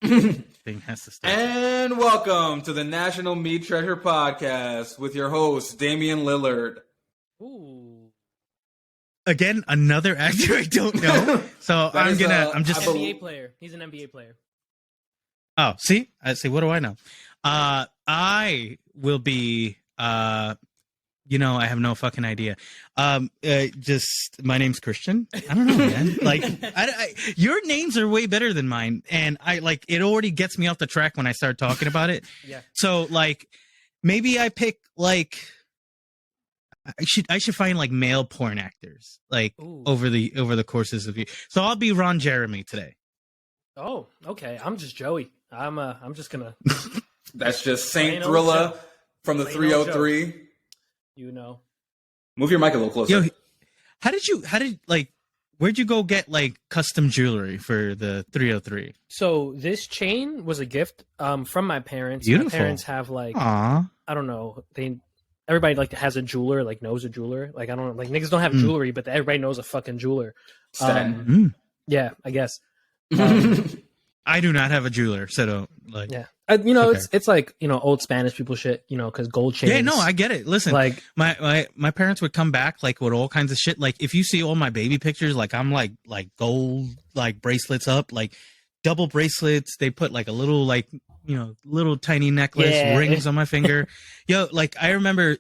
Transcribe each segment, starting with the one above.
Thing has to start. And welcome to the National Meat Treasure Podcast with your host, Damian Lillard. Ooh. Again, another actor I don't know. So I'm just NBA player. He's an NBA player. Oh, see? I see. What do I know? I will be, I have no fucking idea. Just my name's Christian. I don't know, man. Like, your names are way better than mine, and it already gets me off the track when I start talking about it. Yeah. So maybe I pick I should find male porn actors over the courses of you. So I'll be Ron Jeremy today. Oh, okay. I'm just Joey. I'm just gonna. That's just Saint Thrilla from the 303. You know. Move your mic a little closer. Yo, where'd you go get custom jewelry for the 303? So this chain was a gift from my parents. Beautiful. My parents have Aww. I don't know. Everybody has a jeweler, knows a jeweler. I don't know, niggas don't have jewelry, but everybody knows a fucking jeweler. Yeah, I guess. I do not have a jeweler, so don't Yeah, it's old Spanish people shit. Because gold chains. Yeah, no, I get it. Listen, my parents would come back with all kinds of shit. If you see all my baby pictures, I'm gold bracelets up, double bracelets. They put a little little tiny necklace, rings on my finger. Yo, I remember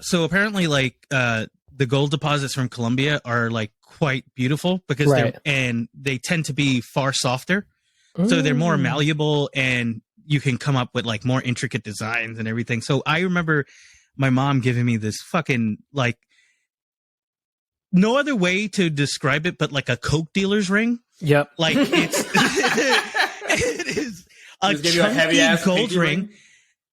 so apparently the gold deposits from Colombia are quite beautiful because they tend to be far softer. So they're more malleable and you can come up with more intricate designs and everything. So I remember my mom giving me this fucking no other way to describe it but a Coke dealer's ring. Yep. It's it is a chunky gold ring.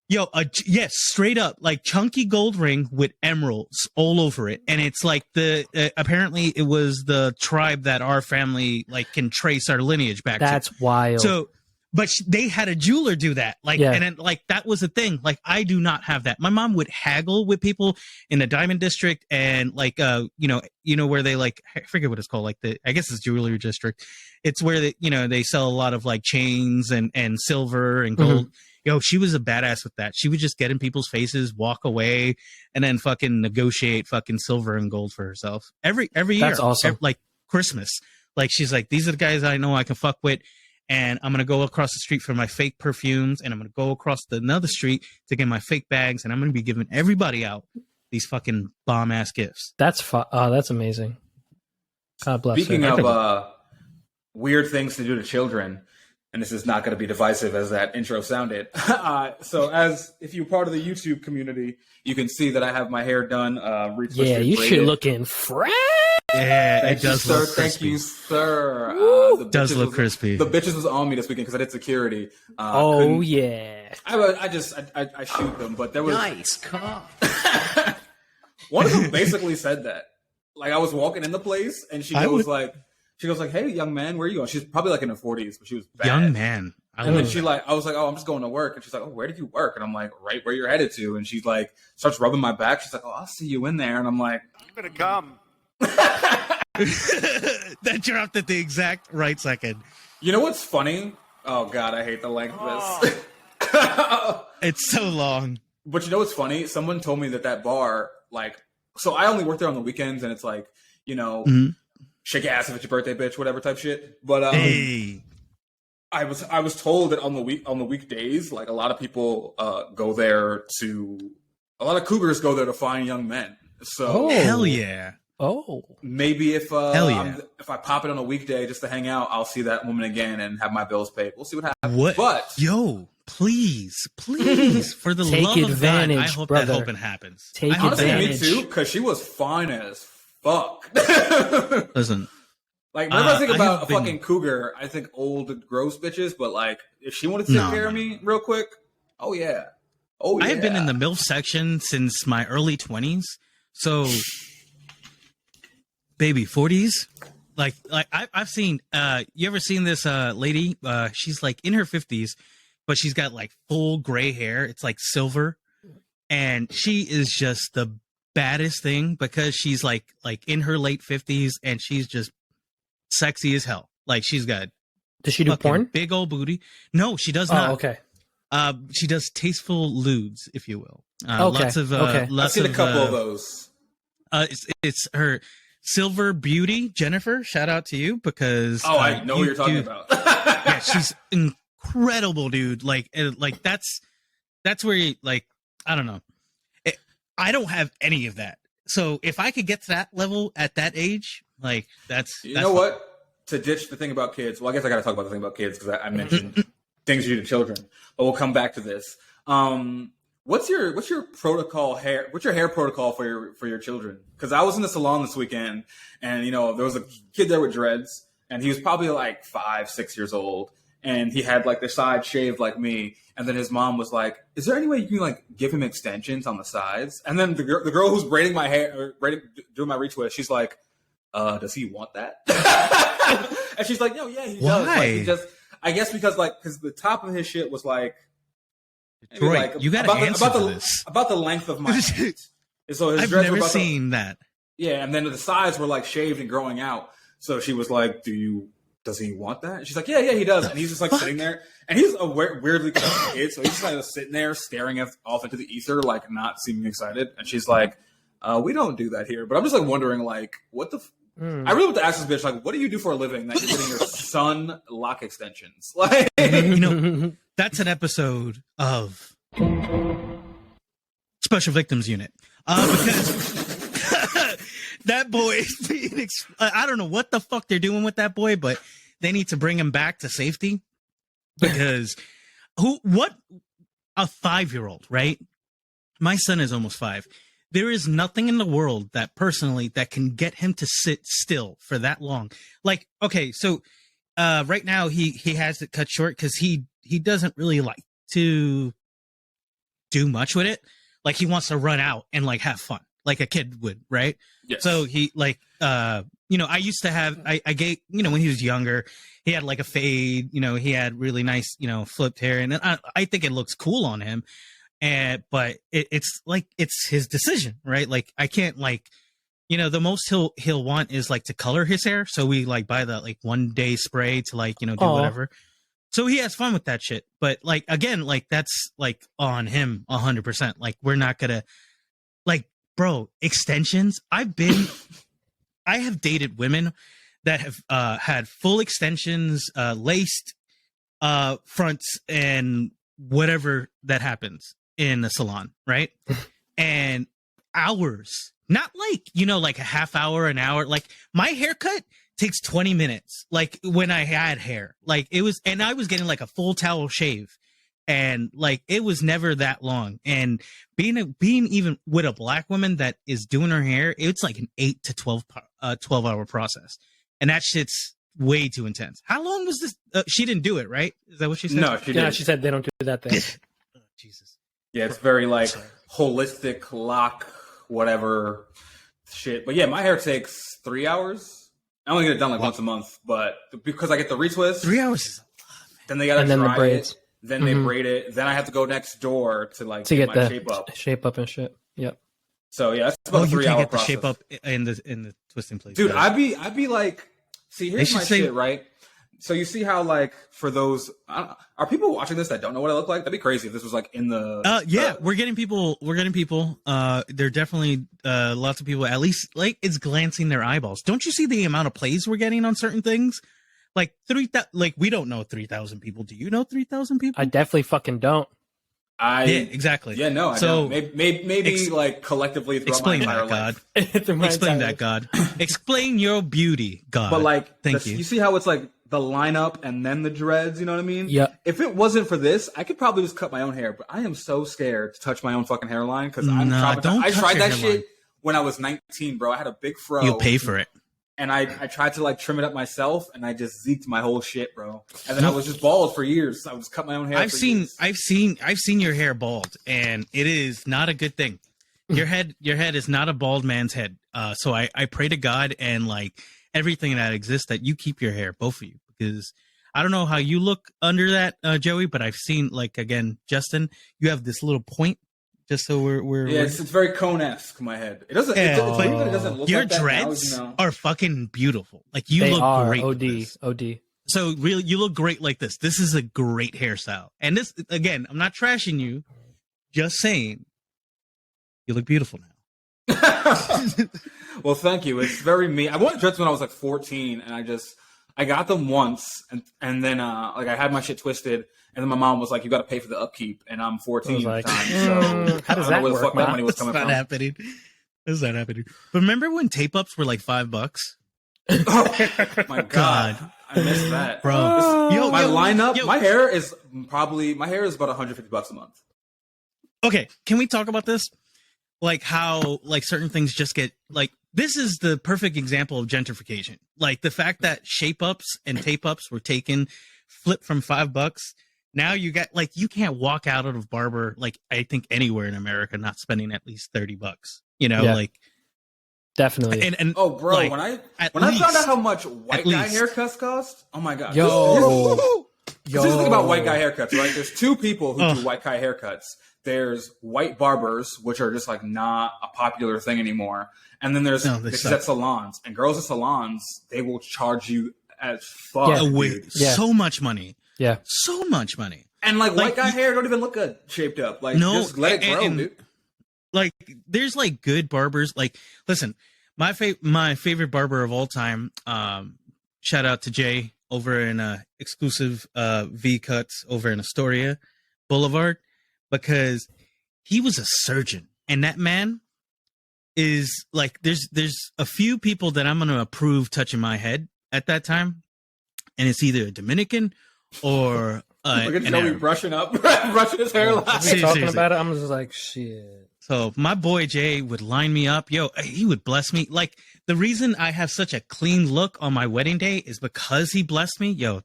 Yo, yes, straight up, chunky gold ring with emeralds all over it, and it's apparently it was the tribe that our family can trace our lineage back to. That's wild. So, but they had a jeweler do that, and then that was the thing. I do not have that. My mom would haggle with people in the Diamond District, and where they I forget what it's called, I guess it's Jewelry District. It's where they sell a lot of chains and silver and gold. Mm-hmm. Yo, she was a badass with that. She would just get in people's faces, walk away, and then fucking negotiate fucking silver and gold for herself. Every year. That's awesome. Christmas. She's these are the guys I know I can fuck with, and I'm going to go across the street for my fake perfumes, and I'm going to go across another street to get my fake bags, and I'm going to be giving everybody out these fucking bomb-ass gifts. That's that's amazing. God bless Speaking of weird things to do to children, and this is not going to be divisive as that intro sounded. So if you're part of the YouTube community, you can see that I have my hair done. Yeah, you should looking fresh. Yeah, it does look crispy. Thank you, sir. It does look crispy. The bitches was on me this weekend because I did security. Yeah. I shoot them, but there was nice car. One of them basically said that. I was walking in the place, and she goes like, "Hey, young man, where are you going?" She's probably in her 40s, but she was bad. Young man. And then I was like, "Oh, I'm just going to work." And she's like, "Oh, where did you work?" And I'm like, "Right where you're headed to." And she's starts rubbing my back. She's like, "Oh, I'll see you in there." And I'm like, "I'm gonna come." That dropped at the exact right second. You know what's funny? Oh God, I hate the length of this. It's so long. But you know what's funny? Someone told me that bar, so I only work there on the weekends, and it's shake your ass if it's your birthday, bitch, whatever type shit. But hey. I was told that on the weekdays, a lot of people go there a lot of cougars go there to find young men. So hell yeah. Oh, maybe if if I pop it on a weekday just to hang out, I'll see that woman again and have my bills paid. We'll see what happens. What? But please, for the love of God, I hope that happens. Honestly, me too, because she was fine as fuck. Listen. Whenever I think about a fucking cougar, I think old, gross bitches. But if she wanted to take care of me real quick, oh yeah. I have been in the MILF section since my early 20s. So, baby, 40s. I've seen. You ever seen this lady? She's in her 50s, but she's got full gray hair. It's silver, and she is just the baddest thing because she's like in her late 50s and she's just sexy as hell. Like she's got. Does she do porn? Big old booty. No, she does not. Oh, okay. She does tasteful lewds, if you will. Okay. Lots of. I've seen a couple of those. It's her Silver Beauty, Jennifer. Shout out to you because. Oh, I know what you're talking about. Yeah, she's incredible, dude. Like that's where you, like, I don't know. I don't have any of that. So if I could get to that level at that age, like that's you know what? To ditch the thing about kids. Well, I guess I got to talk about the thing about kids because I mentioned things you do to children, but we'll come back to this. What's your protocol hair? What's your hair protocol for your children? Because I was in the salon this weekend, and there was a kid there with dreads, and he was probably like 5, 6 years old, and he had like the side shaved like me. And then his mom was like, "Is there any way you can like give him extensions on the sides?" And then the girl who's braiding my hair, or doing my retwist, she's like, "Does he want that?" And she's like, "No, yeah, he does." Like, he just, I guess because the top of his shit was like, Detroit, you got to answer for this. About the length of my hand. So his I've dreads never were seen that. Yeah, and then the sides were like shaved and growing out. So she was like, does he want that? And she's like, yeah, he does. And he's just like sitting there, and he's a weirdly cute kid, so he's just like sitting there staring off into the ether, like not seeming excited. And she's like, we don't do that here. But I'm just like wondering, like, what the. I really want to ask this bitch, like, what do you do for a living that you're getting your son lock extensions? Like, that's an episode of Special Victims Unit, because that boy is being. I don't know what the fuck they're doing with that boy, but they need to bring him back to safety because what a 5-year-old, right? My son is almost 5. There is nothing in the world that personally that can get him to sit still for that long. Like, okay, so right now he has it cut short because he doesn't really like to do much with it. Like he wants to run out and like have fun, like a kid would, right? Yes. So he like I used to have I gave when he was younger, he had like a fade, he had really nice flipped hair, and I think it looks cool on him. But it's like it's his decision, right? Like I can't the most he'll want is like to color his hair. So we like buy the like 1-day spray to like do whatever. So he has fun with that shit. But like again, like that's like on him 100%. Like we're not gonna like, bro, extensions. I have dated women that have had full extensions, laced fronts, and whatever that happens in the salon, right? And hours, not like like a half hour, an hour. Like my haircut takes 20 minutes, like when I had hair, like it was, and I was getting like a full towel shave, and like it was never that long. And being even with a black woman that is doing her hair, it's like an 8 to 12 hour process, and that shit's way too intense. How long was this? She didn't do it, right? Is that what she said? No, she didn't. She said they don't do that thing. Oh, Jesus. Yeah, it's very like holistic lock, whatever shit. But yeah, my hair takes 3 hours. I only get it done like once a month, but because I get the retwist, 3 hours is a lot. Then they gotta and then dry the braids. it. Then they braid it. Then I have to go next door to like get my the shape up. And shit. Yep. So yeah, that's about a 3 hour get process. The shape up in the twisting place, dude. I'd be like, see, here's my shit, right? So you see how like for those, are people watching this that don't know what I look like? That'd be crazy if this was like in the. Yeah, we're getting people. There are definitely lots of people. At least like it's glancing their eyeballs. Don't you see the amount of plays we're getting on certain things? Like 3,000. Like we don't know 3,000 people. Do you know 3,000 people? I definitely fucking don't. Yeah, exactly. Yeah, no. I don't. Maybe like collectively throughout my entire life. Explain that, God. Explain your beauty, God. But like, thank you. You see how it's like the lineup and then the dreads. You know what I mean? Yeah. If it wasn't for this, I could probably just cut my own hair. But I am so scared to touch my own fucking hairline because I'm traumatized. I tried that shit when I was 19, bro. I had a big fro. You'll pay for it. And I tried to like trim it up myself, and I just zeked my whole shit, bro. And then I was just bald for years. I would just cut my own hair. I've seen your hair bald, and it is not a good thing. Your head is not a bald man's head. So I pray to God and like everything that exists that you keep your hair, both of you, because I don't know how you look under that, Joey, but I've seen like again, Justin, you have this little point Just so we're it's very Cone-esque. My head. It doesn't. Yeah, it's weird that it doesn't look your like that dreads now, are fucking beautiful. Like you They look are great. OD. So really, you look great like this. This is a great hairstyle. And this, again, I'm not trashing you. Just saying, you look beautiful now. Well, thank you. It's very me. I wanted dreads when I was like 14, and I got them once, and then like I had my shit twisted, and then my mom was like, "You got to pay for the upkeep," and I'm 14 at the time, so how does I don't know that where the work, fuck that money was That's coming not from. happening. That's not happening. But remember when tape ups were like $5? Oh my god, I missed that, Bro. My lineup, yo. my hair is about $150 a month. Okay, can we talk about this? Like how like certain things just get like this is the perfect example of gentrification. Like the fact that shape ups and tape ups were flipped from $5. Now you got like you can't walk out of a barber like I think anywhere in America not spending at least $30. You know, like definitely. And oh, bro, like, when I found out how much white guy haircuts cost, oh my god, Yo. Here's the thing about white guy haircuts, right? There's two people who do white guy haircuts. There's white barbers, which are just like not a popular thing anymore, and then there's bitches at salons and girls at salons. They will charge you as fuck, so much money. Yeah, so much money. And like white guy hair don't even look good shaped up. Like just let it grow, dude. Like there's like good barbers. Like listen, my favorite barber of all time. Shout out to Jay over in exclusive V cuts over in Astoria Boulevard, because he was a surgeon, and that man is like there's a few people that I'm gonna approve touching my head at that time, and it's either a Dominican or look at Joey brushing his hairline. Talking about it, I'm just like shit. So my boy Jay would line me up. Yo, he would bless me. Like the reason I have such a clean look on my wedding day is because he blessed me. Yo,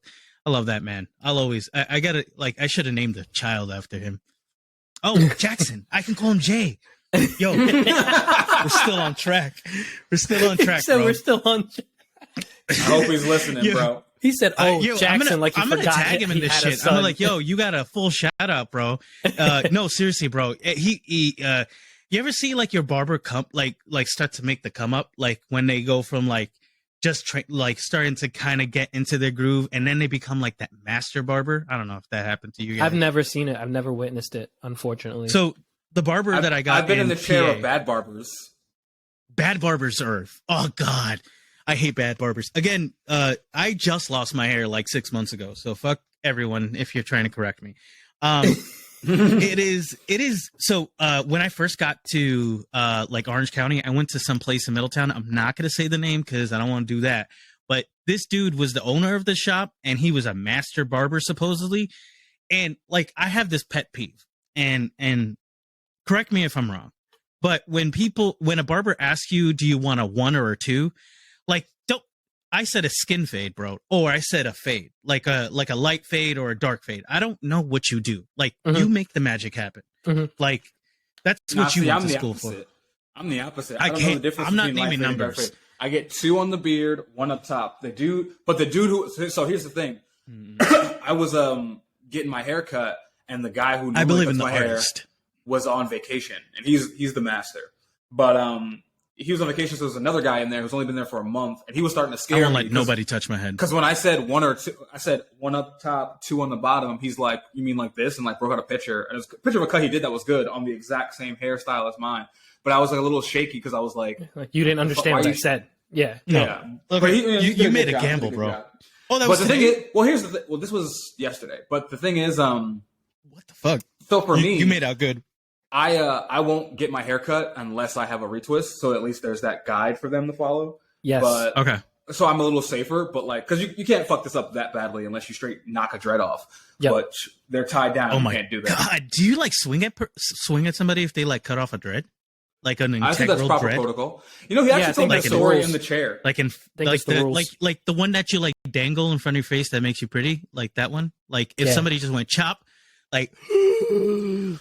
I love that man. I'll always, I gotta, like, I should have named a child after him. Oh, Jackson. I can call him Jay. Yo, we're still on track. We're still on track, so bro. we're still on track. I hope he's listening, bro. He said, "Oh, yo, Jackson, I'm gonna tag him in this shit. I'm like, yo, you got a full shout out, bro. No, seriously, bro. You ever see like your barber come like start to make the come up, like when they go from like just like starting to kind of get into their groove, and then they become like that master barber. I don't know if that happened to you guys. I've never seen it. I've never witnessed it, unfortunately. So the barber that I got, I've been in the chair of bad barbers. Bad barbers are, oh god, I hate bad barbers. Again, I just lost my hair like 6 months ago, so fuck everyone if you're trying to correct me. It is. So when I first got to like Orange County, I went to some place in Middletown. I'm not going to say the name because I don't want to do that. But this dude was the owner of the shop, and he was a master barber supposedly. And like I have this pet peeve, and correct me if I'm wrong, but when a barber asks you, do you want a 1 or a 2? Like, don't, I said a skin fade, bro, or I said a fade, like a light fade or a dark fade. I don't know what you do. Like, you make the magic happen. Like, that's what you went to school for. I'm the opposite. I don't know the difference. I'm not between naming light fade and dark numbers. fade. I get 2 on the beard, 1 up top. But the dude who, so here's the thing. I was getting my hair cut, and the guy who normally cuts my hair was on vacation, and he's the master. But he was on vacation, so there was another guy in there who's only been there for a month, and he was starting to scare me. I won't let nobody touch my head. Because when I said 1 or 2, I said 1 up top, 2 on the bottom. He's like, "You mean like this?" And like broke out a picture, and it was a picture of a cut he did that was good on the exact same hairstyle as mine. But I was like a little shaky because I was like you didn't understand what I said. Yeah, yeah. Look, but you made a gamble, bro. Oh, that was. But the thing is, well, here's the thing. Well, this was yesterday. But the thing is, what the fuck? So for me, you made out good. I won't get my hair cut unless I have a retwist. So at least there's that guide for them to follow. Yes. But, okay. So I'm a little safer, but like, because you can't fuck this up that badly unless you straight knock a dread off. Yep. But they're tied down. Oh and my you can't do that. God, do you like swing at somebody if they like cut off a dread? Like an integral I think that's proper dread? protocol. You know, he actually told me a story in the chair. Like the one that you like dangle in front of your face that makes you pretty, like that one. Like if somebody just went chop, like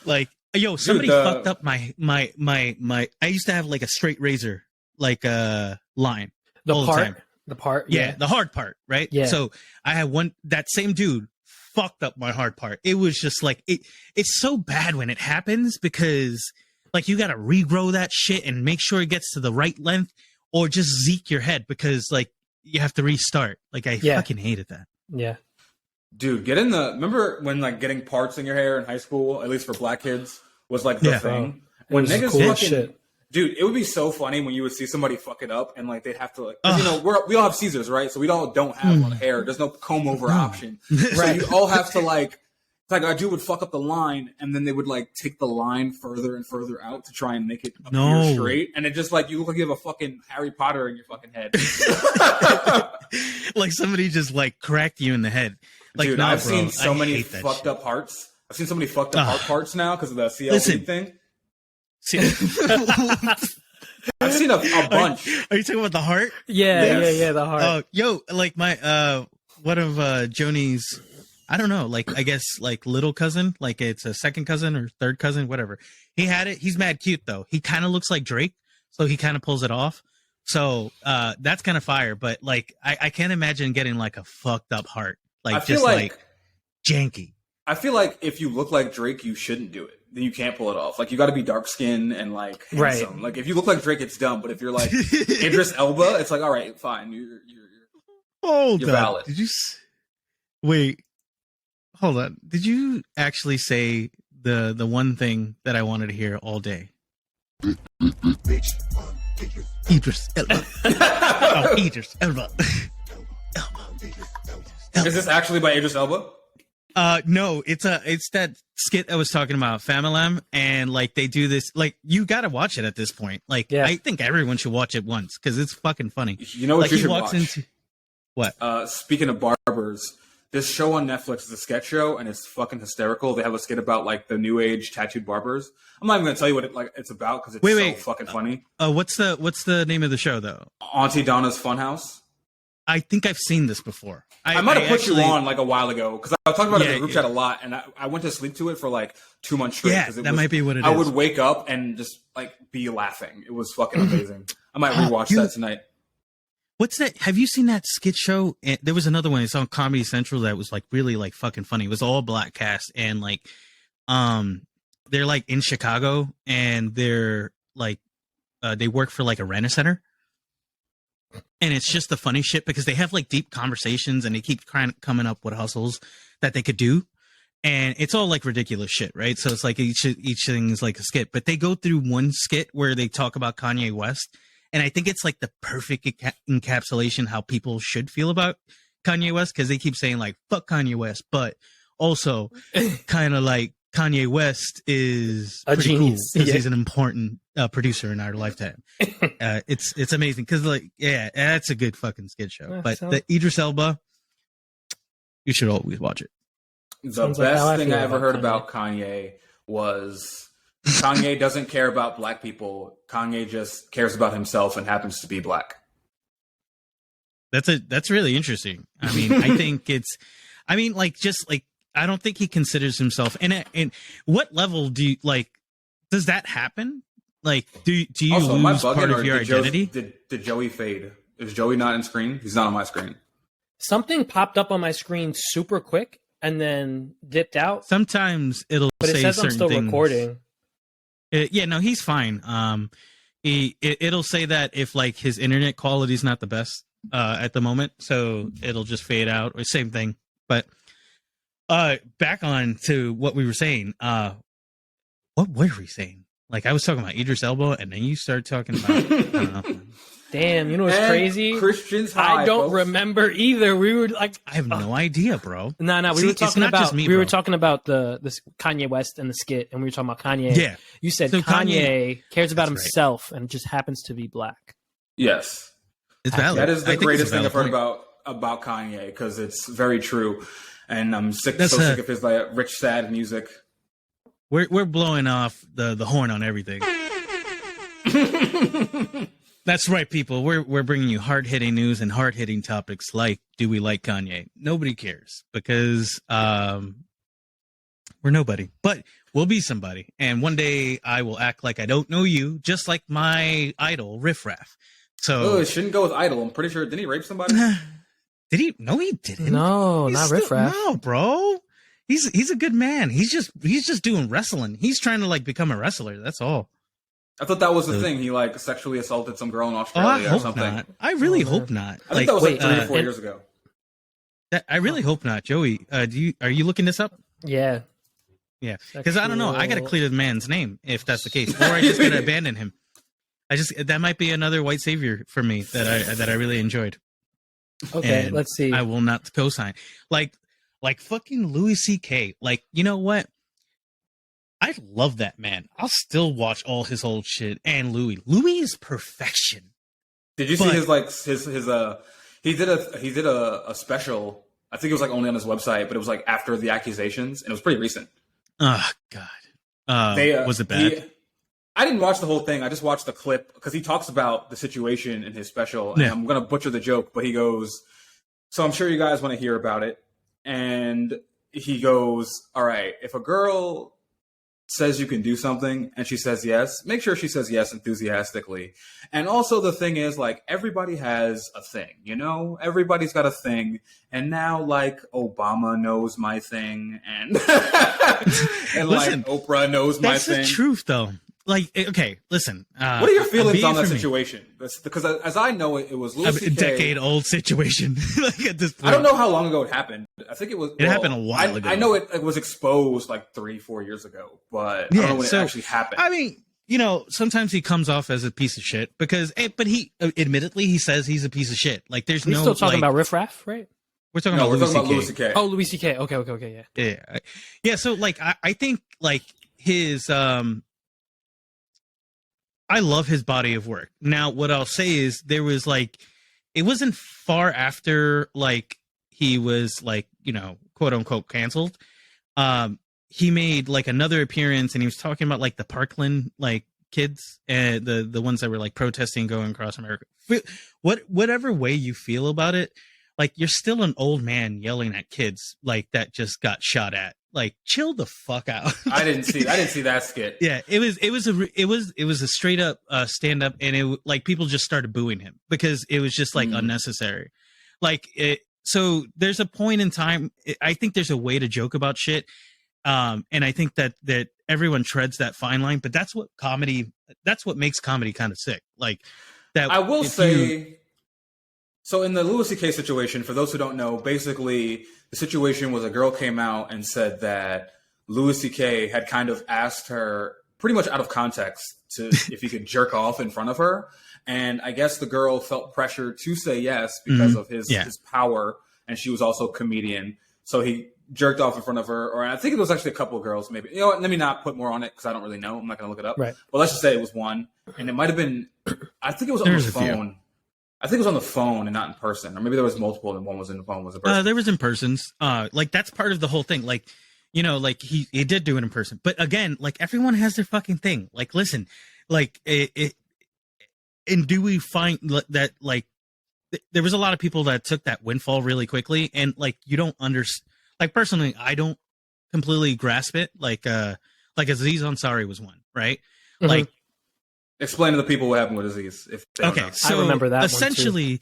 like yo, somebody fucked up my. I used to have like a straight razor, like line the all part, the time. The part, yeah, the hard part, right? Yeah. So I had that same dude fucked up my hard part. It was just like it's so bad when it happens because like you got to regrow that shit and make sure it gets to the right length, or just zeke your head because like you have to restart. Like I fucking hated that. Yeah. Dude, remember when like getting parts in your hair in high school, at least for black kids, was like the thing? When niggas cool fucking shit. Dude, it would be so funny when you would see somebody fuck it up and like they'd have to like, 'cause, you know, we all have Caesars, right? So we don't have a lot of hair. There's no comb over option. So you all have to like, it's like a dude would fuck up the line and then they would like take the line further and further out to try and make it appear straight. And it just like, you look like you have a fucking Harry Potter in your fucking head. Like somebody just like cracked you in the head. Like, dude, I've seen so many fucked up hearts. I've seen so many fucked up heart parts now because of the CLC thing. I've seen a bunch. Are you talking about the heart? Yeah, the heart. Yo, like my one of Joni's, I don't know, like I guess like little cousin, like it's a second cousin or third cousin, whatever. He had it. He's mad cute though. He kind of looks like Drake, so he kind of pulls it off. So that's kind of fire. But like I can't imagine getting like a fucked up heart, like just like janky. I feel like if you look like Drake, you shouldn't do it. Then you can't pull it off. Like you got to be dark skinned and like handsome. Right. Like if you look like Drake, it's dumb. But if you're like Idris Elba, it's like all right, fine. You're valid. Did you wait? Hold on. Did you actually say the one thing that I wanted to hear all day? Idris Elba. Oh, Idris Elba. Is this actually by Idris Elba? No, it's that skit I was talking about, Famalam, and like they do this, like you got to watch it at this point. Like I think everyone should watch it once because it's fucking funny. You know what like, you should watch? What? Speaking of barbers, this show on Netflix is a sketch show and it's fucking hysterical. They have a skit about like the new age tattooed barbers. I'm not even gonna tell you what it's about because it's so fucking funny. What's the name of the show though? Auntie Donna's Funhouse. I think I've seen this before. I might have put you on like a while ago because I talked about it in the group chat a lot, and I went to sleep to it for like 2 months straight. Yeah, that might be what it is. I would wake up and just like be laughing. It was fucking amazing. I might rewatch that tonight. What's that? Have you seen that skit show? There was another one. It's on Comedy Central that was like really like fucking funny. It was all black cast and like, they're like in Chicago and they're like, they work for like a rent-a-center. And it's just the funny shit because they have like deep conversations and they keep coming up with hustles that they could do. And it's all like ridiculous shit, right? So it's like each thing is like a skit, but they go through one skit where they talk about Kanye West. And I think it's like the perfect encapsulation how people should feel about Kanye West because they keep saying like, fuck Kanye West, but also kind of like Kanye West is a pretty genius because he's an important producer in our lifetime. It's amazing because like that's a good fucking skit show. But the Idris Elba, you should always watch it. The best thing I ever heard about Kanye was Kanye doesn't care about black people. Kanye just cares about himself and happens to be black. That's really interesting. I mean, I think I don't think he considers himself. And what level do you like? Does that happen? Like, do you also, lose part of your identity? Did Joey fade? Is Joey not in screen? He's not on my screen. Something popped up on my screen super quick and then dipped out. Sometimes but it say says certain I'm still things. Recording. No, he's fine. It'll say that if like his internet quality is not the best at the moment, so it'll just fade out or same thing. But back on to what we were saying. What were we saying? Like I was talking about Idris Elba, and then you start talking about. I don't know. Damn, you know what's crazy? Christians high, I don't folks. remember either. We were like, I have no idea, bro. No. We were talking about this Kanye West and the skit, and we were talking about Kanye. Yeah, you said so Kanye cares about himself and just happens to be black. Yes, it's valid. That is the greatest thing I've heard about Kanye because it's very true, and I'm sick of his like rich, sad music. We're blowing off the horn on everything. That's right, people. We're bringing you hard-hitting news and hard-hitting topics like, do we like Kanye? Nobody cares because we're nobody, but we'll be somebody. And one day I will act like I don't know you, just like my idol, Riff Raff. So it shouldn't go with idol. I'm pretty sure. Didn't he rape somebody? Did he? No, he didn't. No, not Riff Raff. No, bro. He's a good man. He's just doing wrestling. He's trying to like become a wrestler. That's all. I thought that was the thing. He like sexually assaulted some girl in Australia or something. Not. I really hope not. I think that was like 3 or 4 years ago. I really hope not, Joey. Are you looking this up? Yeah. Yeah, because I don't know. I got to clear the man's name if that's the case, or I just got to abandon him. That might be another white savior for me that I really enjoyed. Okay, And let's see. I will not co-sign. Like fucking Louis C.K. Like, you know what? I love that man. I'll still watch all his old shit. And Louis is perfection. Did you see his he did a special. I think it was like only on his website, but it was like after the accusations, and it was pretty recent. Oh God. Was it bad? I didn't watch the whole thing. I just watched the clip because he talks about the situation in his special. And I'm going to butcher the joke, but he goes, so I'm sure you guys want to hear about it. And he goes, all right, if a girl says you can do something and she says yes, make sure she says yes enthusiastically. And also the thing is, like, everybody has a thing, you know? Everybody's got a thing. And now, like, Obama knows my thing, and and listen, like Oprah knows my thing. That's the truth, though. Like, okay, listen. What are your feelings on that situation? Because as I know it, it was Louis a decade-old situation. Like at this point. I don't know how long ago it happened. I think it was. It happened a while ago. I know it was exposed like 3-4 years ago, but I don't know when it actually happened. I mean, you know, sometimes he comes off as a piece of shit because, but he admittedly he says he's a piece of shit. Like, there's We're still talking about Riff Raff, right? We're talking about Louis C.K. Oh, Louis C.K. Okay, yeah. Yeah. So, like, I think like his I love his body of work. Now, what I'll say is there was like, it wasn't far after like he was like, you know, quote unquote canceled. He made like another appearance and he was talking about like the Parkland like kids and the ones that were like protesting going across America. Whatever way you feel about it, like you're still an old man yelling at kids like that just got shot at. Like, chill the fuck out. I didn't see that skit. Yeah, it was a straight up stand up, and it like people just started booing him because it was just like unnecessary. Like so there's a point in time. I think there's a way to joke about shit, and I think that everyone treads that fine line. But that's what makes comedy kind of sick. Like that. I will say. So in the Louis C.K. situation, for those who don't know, basically the situation was a girl came out and said that Louis C.K. had kind of asked her, pretty much out of context, if he could jerk off in front of her. And I guess the girl felt pressure to say yes because of his power, and she was also a comedian. So he jerked off in front of her, or I think it was actually a couple of girls, maybe. You know what? Let me not put more on it because I don't really know. I'm not going to look it up. Right. But let's just say it was one, and it might have been. I think it was on the phone. I think it was on the phone and not in person, or maybe there was multiple and one was in the phone. Was a person. There was in persons. Like that's part of the whole thing. Like, you know, like he did do it in person, but again, like everyone has their fucking thing. Like, listen, like and do we find that like there was a lot of people that took that windfall really quickly, and like you don't understand. Like personally, I don't completely grasp it. Like Aziz Ansari was one, right? Mm-hmm. Like. Explain to the people what happened with Aziz. Okay, so I remember that essentially,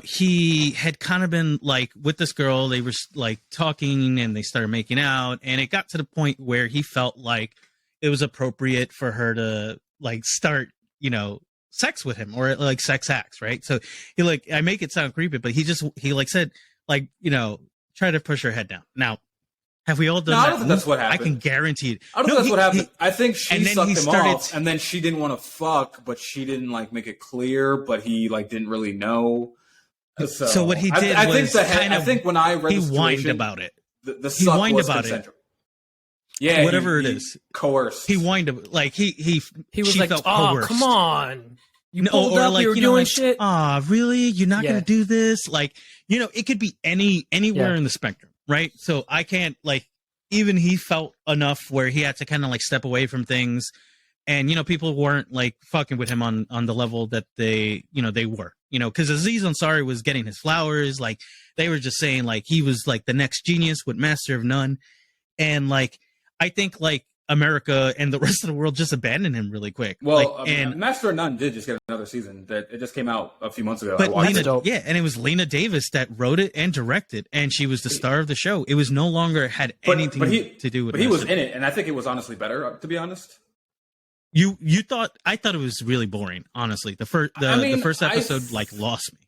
he had kind of been like with this girl. They were like talking and they started making out, and it got to the point where he felt like it was appropriate for her to like start, you know, sex with him or like sex acts, right? So he like, I make it sound creepy, but he like said like, you know, try to push her head down. Now, have we all done that? I don't think that's what happened. I can guarantee it. I don't think that's what happened. I think she sucked him off, and then she didn't want to fuck, but she didn't like make it clear. But he like didn't really know. So what he did I think when I read he the situation, whined about it. The suck whined was about consensual. it. Yeah, whatever it is, coerced. He whined like he was like, "Oh, coerced. Come on." You pulled up, like, you were doing like, shit. Really? You're not going to do this? Like, you know, it could be anywhere in the spectrum, right? So I can't like. Even he felt enough where he had to kind of like step away from things, and you know people weren't like fucking with him on the level that they were, you know, because Aziz Ansari was getting his flowers, like they were just saying like he was like the next genius with master of none, and like I think like America and the rest of the world just abandoned him really quick. Well, and Master of None did just get another season. That it just came out a few months ago. But and it was Lena Davis that wrote it and directed, and she was the star of the show. It was no longer had anything to do with. But he was in it, and I think it was honestly better, to be honest. You thought? I thought it was really boring. Honestly, the first episode lost me.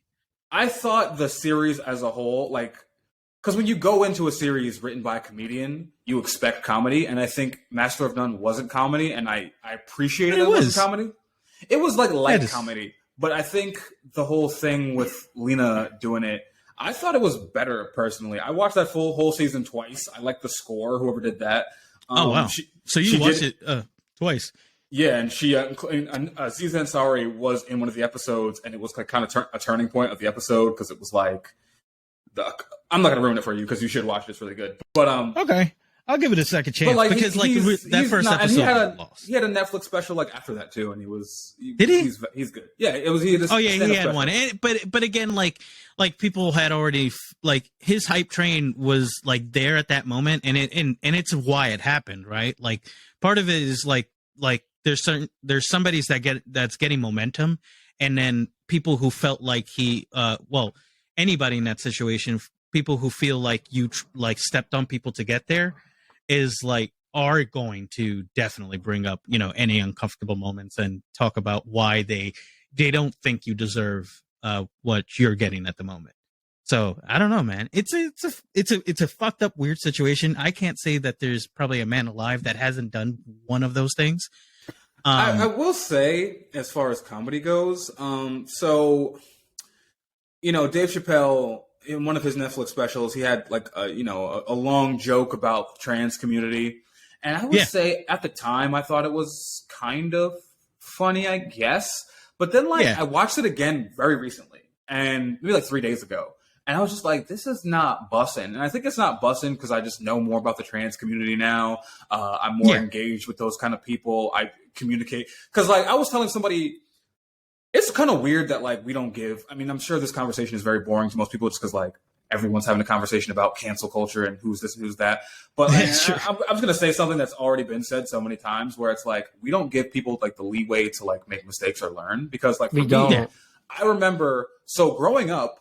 I thought the series as a whole, because when you go into a series written by a comedian, you expect comedy, and I think Master of None wasn't comedy, and I appreciated it wasn't comedy. It was light comedy, but I think the whole thing with Lena doing it, I thought it was better personally. I watched that whole season twice. I liked the score, whoever did that. Oh wow! So you watched it twice? Yeah, and she Aziz Ansari was in one of the episodes, and it was kind of a turning point of the episode because it was I'm not gonna ruin it for you because you should watch it. It's really good. But okay, I'll give it a second chance because that first episode he had a Netflix special after that too, and did he? He's good. Yeah, it was. He had one. But again, people had already his hype train was there at that moment, and it's why it happened, right? Part of it is there's somebody's that's getting momentum, and then people who felt like anybody in that situation, people who feel like you stepped on people to get there are going to definitely bring up any uncomfortable moments and talk about why they don't think you deserve what you're getting at the moment. So I don't know, man. It's a fucked up weird situation. I can't say that there's probably a man alive that hasn't done one of those things. I will say, as far as comedy goes, so Dave Chappelle, in one of his Netflix specials, he had a long joke about the trans community, and I would say at the time I thought it was kind of funny, I guess. But then I watched it again very recently, and maybe 3 days ago, and I was just like, this is not bussin'. And I think it's not bussin' because I just know more about the trans community now. I'm more engaged with those kind of people. I communicate because I was telling somebody. It's kind of weird that we don't give. I mean, I'm sure this conversation is very boring to most people just because everyone's having a conversation about cancel culture and who's this and who's that. But I'm just going to say something that's already been said so many times where it's we don't give people the leeway to make mistakes or learn because we don't. I remember growing up,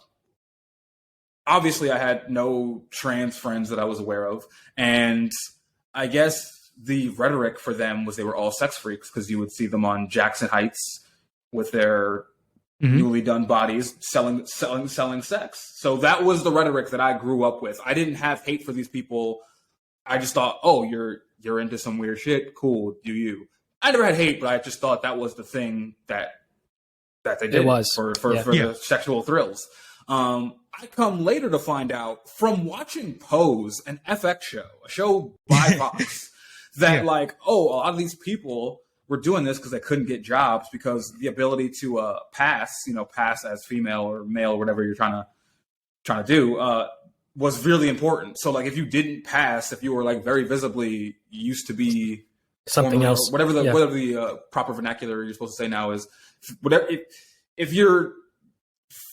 obviously I had no trans friends that I was aware of. And I guess the rhetoric for them was they were all sex freaks because you would see them on Jackson Heights with their newly done bodies selling sex. So that was the rhetoric that I grew up with. I didn't have hate for these people. I just thought, oh, you're into some weird shit. Cool, do you? I never had hate, but I just thought that was the thing that they did for the sexual thrills. I come later to find out from watching Pose, an FX show, a show by Fox, that a lot of these people were doing this because they couldn't get jobs because the ability to pass as female or male or whatever you're trying to do was really important. So if you didn't pass, if you were very visibly used to be something else, whatever the proper vernacular you're supposed to say now is, whatever if you're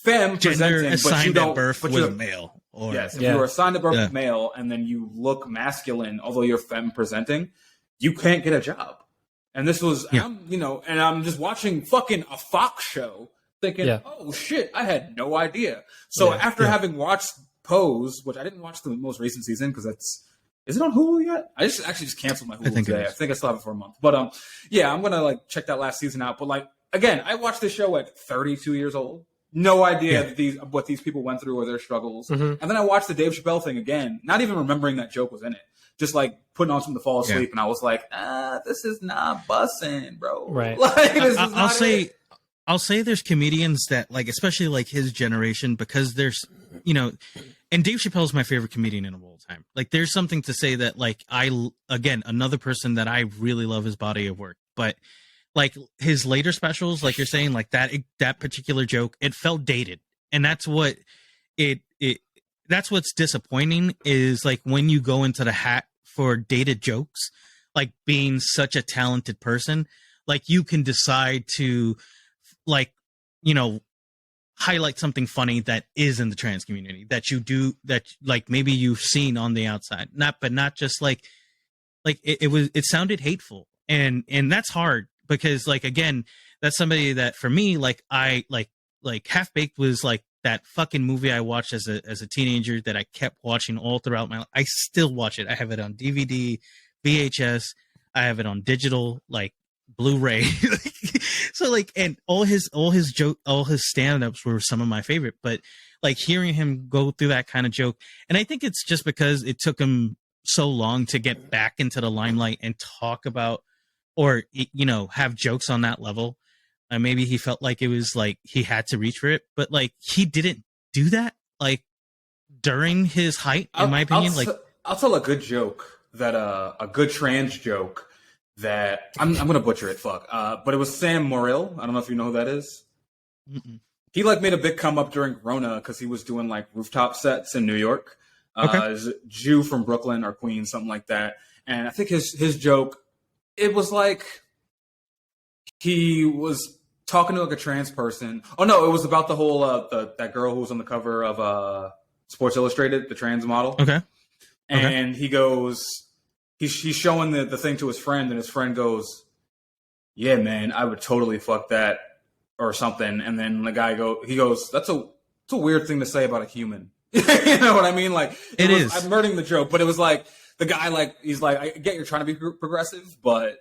femme presenting but you don't birth with a male, or if you were assigned at birth male and then you look masculine although you're femme presenting, you can't get a job. And this was, and I'm just watching fucking a Fox show thinking, oh shit, I had no idea. So after having watched Pose, which I didn't watch the most recent season because is it on Hulu yet? I actually just canceled my Hulu today. I think I still have it for a month. But I'm going to check that last season out. But again, I watched this show at 32 years old. No idea what these people went through or their struggles. And then I watched the Dave Chappelle thing again, not even remembering that joke was in it. Just putting on something to fall asleep, and I was like, this is not bussin', bro. Right. I'll say there's comedians that especially his generation, because there's and Dave Chappelle is my favorite comedian in all time. There's something to say that another person that I really love his body of work, but his later specials, you're saying, that particular joke, it felt dated, and that's what that's what's disappointing is when you go into the hat for dated jokes, being such a talented person, you can decide to highlight something funny that is in the trans community that you do that maybe you've seen on the outside, not just like it sounded hateful, and that's hard because like again, that's somebody that for me like I like Half Baked was like that fucking movie I watched as a teenager that I kept watching all throughout my life. I still watch it. I have it on DVD, VHS. I have it on digital, like Blu-ray. So like, and all his stand-ups were some of my favorite, but like hearing him go through that kind of joke, and I think it's just because it took him so long to get back into the limelight and talk about, or, you know, have jokes on that level. Maybe he felt like it was like he had to reach for it, but like he didn't do that like during his height, in my opinion. I'll tell a good joke that a good trans joke that I'm gonna butcher it, but it was Sam Morrill. I don't know if you know who that is. Mm-mm. He like made a big come up during Corona because he was doing like rooftop sets in New York. He's a Jew from Brooklyn or Queens, something like that. And I think his joke, it was like he was talking to like a trans person. Oh no, it was about the whole that girl who was on the cover of Sports Illustrated, the trans model. And he goes, he's showing the thing to his friend, and his friend goes, "Yeah, man, I would totally fuck that," or something. And then the guy goes, "That's a weird thing to say about a human." You know what I mean? Like I'm murdering the joke, but it was like the guy, like, he's like, I get you're trying to be progressive, but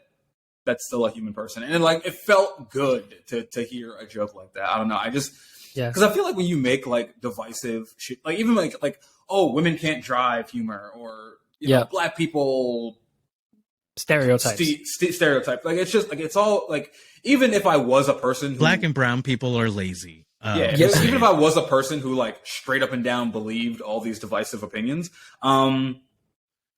that's still a human person. And like, it felt good to hear a joke like that. I don't know. Because I feel like when you make like divisive shit, like even like, oh, women can't drive humor, or you know, black people stereotypes. Stereotype. Like it's just like, it's all like, even if I was a person who, black and brown people are lazy. Even if I was a person who like straight up and down believed all these divisive opinions,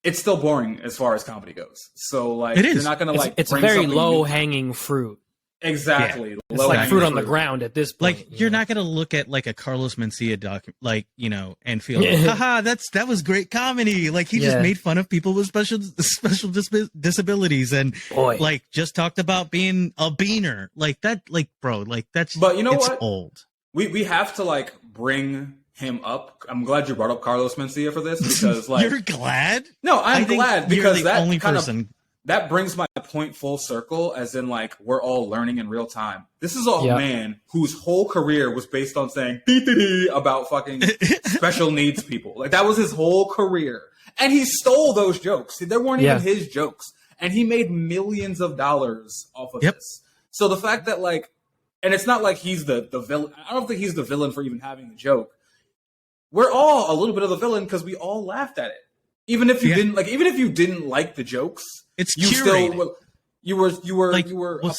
it's still boring as far as comedy goes. So like, you're not gonna like. It's very low hanging fruit. Exactly, yeah. It's like fruit on the ground at this point. Like you're not gonna look at like a Carlos Mencia like, you know, and feel like, haha, that was great comedy. Like he just made fun of people with special disabilities, and like just talked about being a beaner, like that. Like, bro, like that's. But you know it's what? Old. We have to like bring him up. I'm glad you brought up Carlos Mencia for this, because like, you're glad. No, I'm glad, because you're the only person. That brings my point full circle, as in like, we're all learning in real time. This is a man whose whole career was based on saying about fucking special needs people. Like that was his whole career, and he stole those jokes. They weren't even his jokes, and he made millions of dollars off of this. So the fact that like, and it's not like he's the villain. I don't think he's the villain for even having the joke. We're all a little bit of the villain because we all laughed at it. Even if you didn't like the jokes, you were a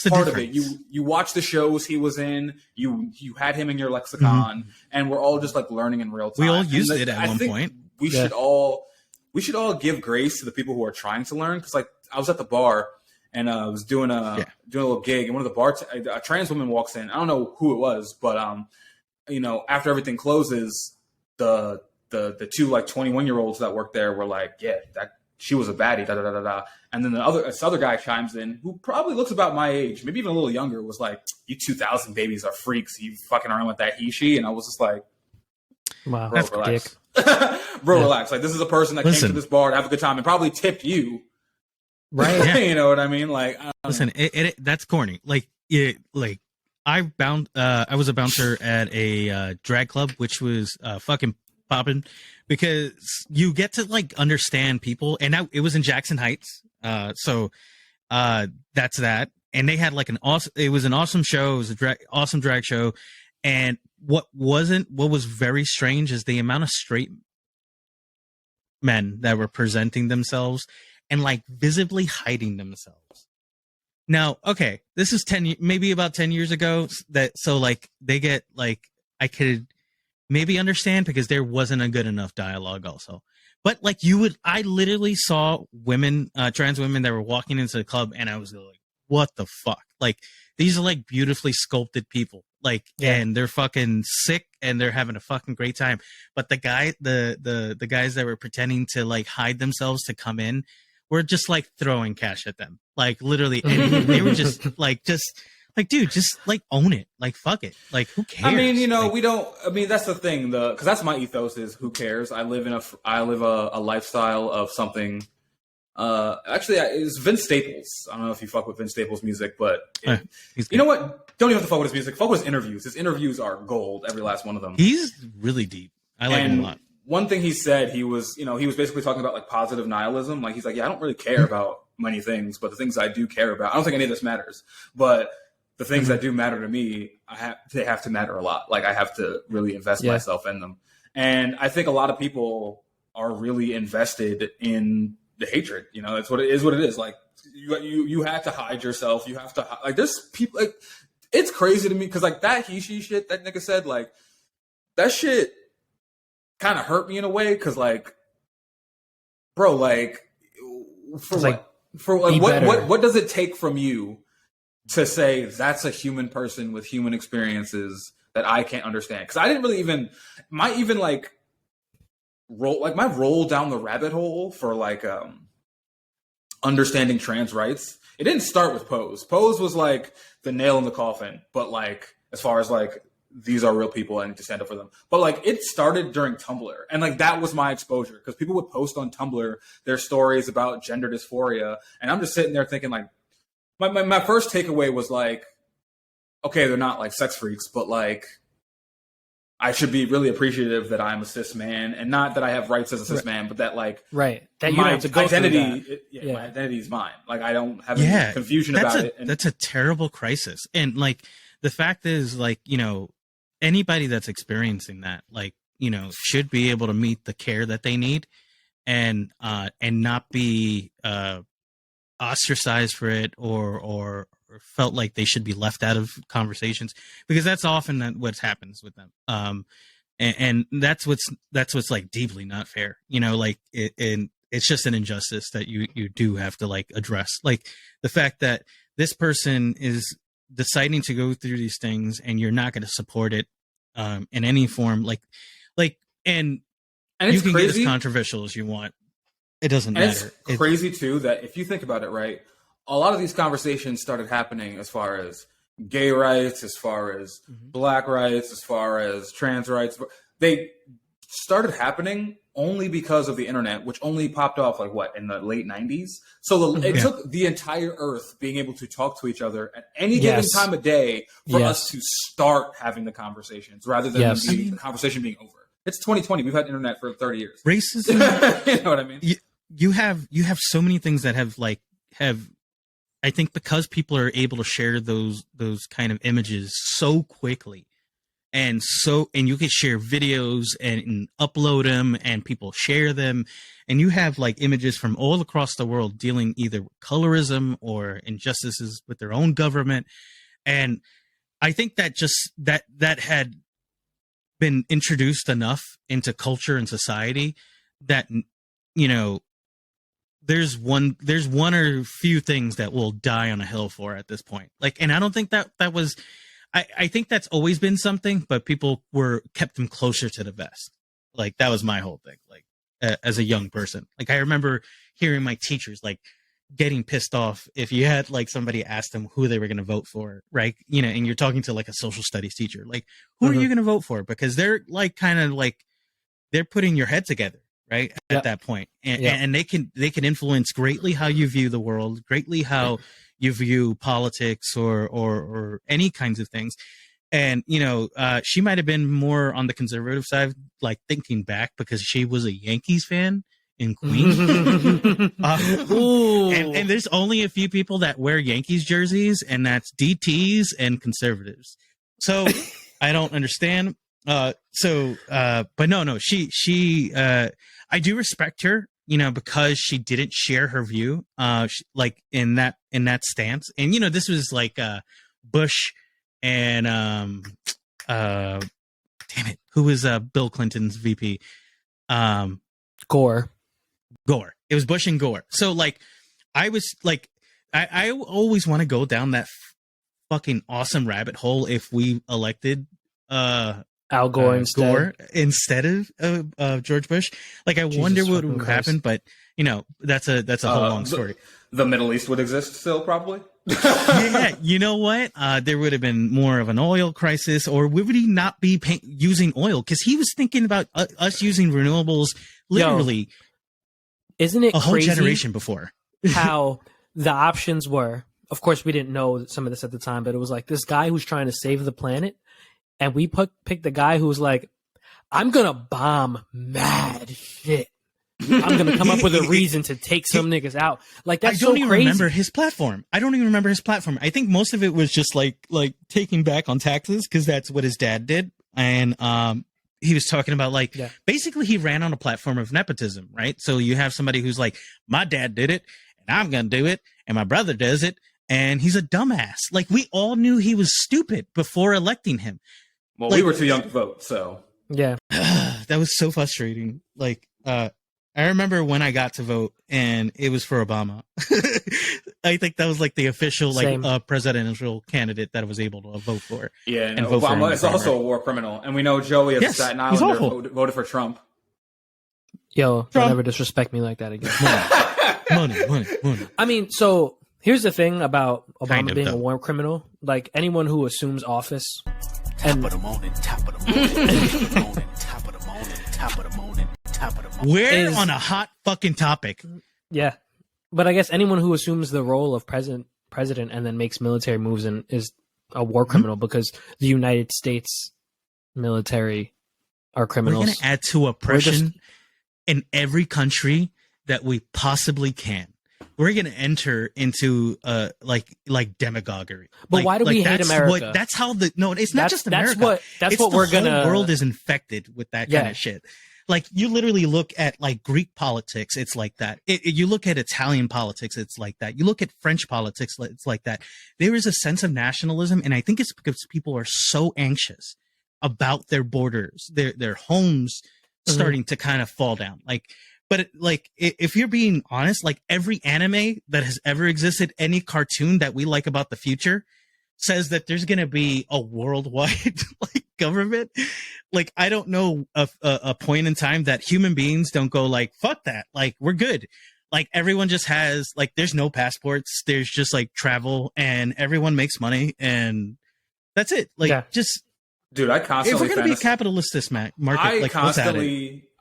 part of it. You watched the shows he was in. You had him in your lexicon, and we're all just like learning in real time. We all used it at one point. We should all give grace to the people who are trying to learn. Because like, I was at the bar and I was doing a little gig, and one of the a trans woman walks in. I don't know who it was, but you know, after everything closes, the two like 21-year-olds that worked there were like, yeah, that she was a baddie, da da da da da. And then this other guy chimes in, who probably looks about my age, maybe even a little younger, was like, "You 2000 babies are freaks. You fucking around with that he she." And I was just like, wow, bro, relax. Bro, relax. Like, this is a person that came to this bar to have a good time and probably tipped you, right? You know what I mean? Like, listen, that's corny. Like, I was a bouncer at a drag club, which was fucking popping, because you get to like understand people, and it was in Jackson Heights, so that's that. And they had like an awesome show. It was awesome drag show, and what was very strange is the amount of straight men that were presenting themselves and like visibly hiding themselves. Now, okay, this is maybe about 10 years ago, so like they get like, I could maybe understand, because there wasn't a good enough dialogue also. But like, I literally saw women, trans women that were walking into the club, and I was like, what the fuck? Like, these are like beautifully sculpted people, like, and they're fucking sick and they're having a fucking great time. But the guys that were pretending to like hide themselves to come in were just like throwing cash at them, like literally. And they were just dude, just like own it. Like, fuck it. Like, who cares? I mean, you know, that's the thing, because that's my ethos, is who cares? I live a lifestyle of something Actually, it's Vince Staples. I don't know if you fuck with Vince Staples' music, but you know what? Don't even have to fuck with his music. Fuck with his interviews. His interviews are gold, every last one of them. He's really deep. I like him a lot. One thing he said, he was basically talking about like positive nihilism. Like he's like, yeah, I don't really care about many things, but the things I do care about, I don't think any of this matters. But the things that do matter to me, they have to matter a lot. Like I have to really invest myself in them. And I think a lot of people are really invested in the hatred. You know, that's what it is. What it is. Like you have to hide yourself. You have to like. There's people like it's crazy to me because like that he/she shit that nigga said, like that shit kind of hurt me in a way because like, bro, like for like what? For like what does it take from you to say that's a human person with human experiences that I can't understand? Because I didn't really my roll down the rabbit hole for like understanding trans rights. It didn't start with Pose. Pose was like the nail in the coffin, but like as far as like these are real people, I need to stand up for them. But like it started during Tumblr, and like that was my exposure because people would post on Tumblr their stories about gender dysphoria, and I'm just sitting there thinking like my first takeaway was like, okay, they're not like sex freaks, but like I should be really appreciative that I'm a cis man, and not that I have rights as a cis man, but that like that you my have to go identity, my identity is mine. Like I don't have any confusion about it. And that's a terrible crisis, and like the fact is, like anybody that's experiencing that, like should be able to meet the care that they need, and not be ostracized for it or felt like they should be left out of conversations, because that's often what happens with them. And that's what's like deeply not fair, like and it's just an injustice that you do have to like address, like the fact that this person is deciding to go through these things and you're not going to support it in any form, and you can get as controversial as you want. It doesn't matter. It's crazy too that if you think about it, right, a lot of these conversations started happening as far as gay rights, as far as black rights, as far as trans rights. They started happening only because of the internet, which only popped off in the late 90s. So it took the entire earth being able to talk to each other at any given time of day for us to start having the conversations rather than the conversation being over. It's 2020. We've had internet for 30 years. Racism. You know what I mean? You have so many things that have I think because people are able to share those kind of images so quickly, and you can share videos and upload them, and people share them, and you have like images from all across the world dealing either with colorism or injustices with their own government. And I think that just that had been introduced enough into culture and society that there's one or few things that we'll die on a hill for at this point. Like, and I don't think that was, I think that's always been something, but people kept them closer to the vest. Like that was my whole thing. Like as a young person, like I remember hearing my teachers like getting pissed off if you had like somebody ask them who they were going to vote for, right? And you're talking to like a social studies teacher, like who are you going to vote for? Because they're like kind of like they're putting your head together, right? At that point, and they can influence greatly how you view the world, greatly how you view politics or any kinds of things. And she might have been more on the conservative side, like thinking back, because she was a Yankees fan in Queens. And there's only a few people that wear Yankees jerseys, and that's DTs and conservatives. So I don't understand. But no, she I do respect her, because she didn't share her view, like in that stance. And this was like Bush and damn it, who was Bill Clinton's VP? Gore. It was Bush and Gore. So like I was like I always want to go down that fucking awesome rabbit hole if we elected Al Gore instead of George Bush. Like I wonder what would happen, but that's a whole long story. The Middle East would exist still, probably. Yeah, you know what? There would have been more of an oil crisis, or would he not be using oil? Because he was thinking about us using renewables literally Isn't it a whole crazy generation before. how the options were? Of course, we didn't know some of this at the time, but it was like this guy who's trying to save the planet, and we picked the guy who was like, "I'm gonna bomb mad shit. I'm gonna come up with a reason to take some niggas out." Like that's I don't so even crazy. remember his platform. I don't even remember his platform. I think most of it was just like taking back on taxes because that's what his dad did, and he was talking about like basically he ran on a platform of nepotism, right? So you have somebody who's like, my dad did it, and I'm gonna do it, and my brother does it, and he's a dumbass. Like we all knew he was stupid before electing him. Well, like, we were too young to vote, so Yeah, that was so frustrating. Like, I remember when I got to vote, and it was for Obama. I think that was like the official presidential candidate that I was able to vote for. Yeah, and vote Obama for is also a war criminal, and we know Joey of Staten Island voted for Trump. yo, don't ever disrespect me like that again. Money. I mean, so here's the thing about Obama being a war criminal. Like anyone who assumes office, and we're on a hot fucking topic. Yeah, but I guess anyone who assumes the role of president and then makes military moves and is a war criminal because the United States military are criminals. We're going to add to oppression in every country that we possibly can. We're going to enter into like demagoguery. But why do we hate America? That's how it's not just America. That's what we're gonna. The whole world is infected with that kind of shit. Like you literally look at like Greek politics, it's like that. You look at Italian politics, it's like that. You look at French politics, it's like that. There is a sense of nationalism, and I think it's because people are so anxious about their borders, their homes starting to kind of fall down. But if you're being honest, like every anime that has ever existed, any cartoon that we like about the future says that there's going to be a worldwide like government. Like, I don't know a point in time that human beings don't go like, fuck that. Like, we're good. Like everyone just has like, there's no passports. There's just like travel and everyone makes money and that's it. Like dude, I constantly, if we're going to be a capitalist market,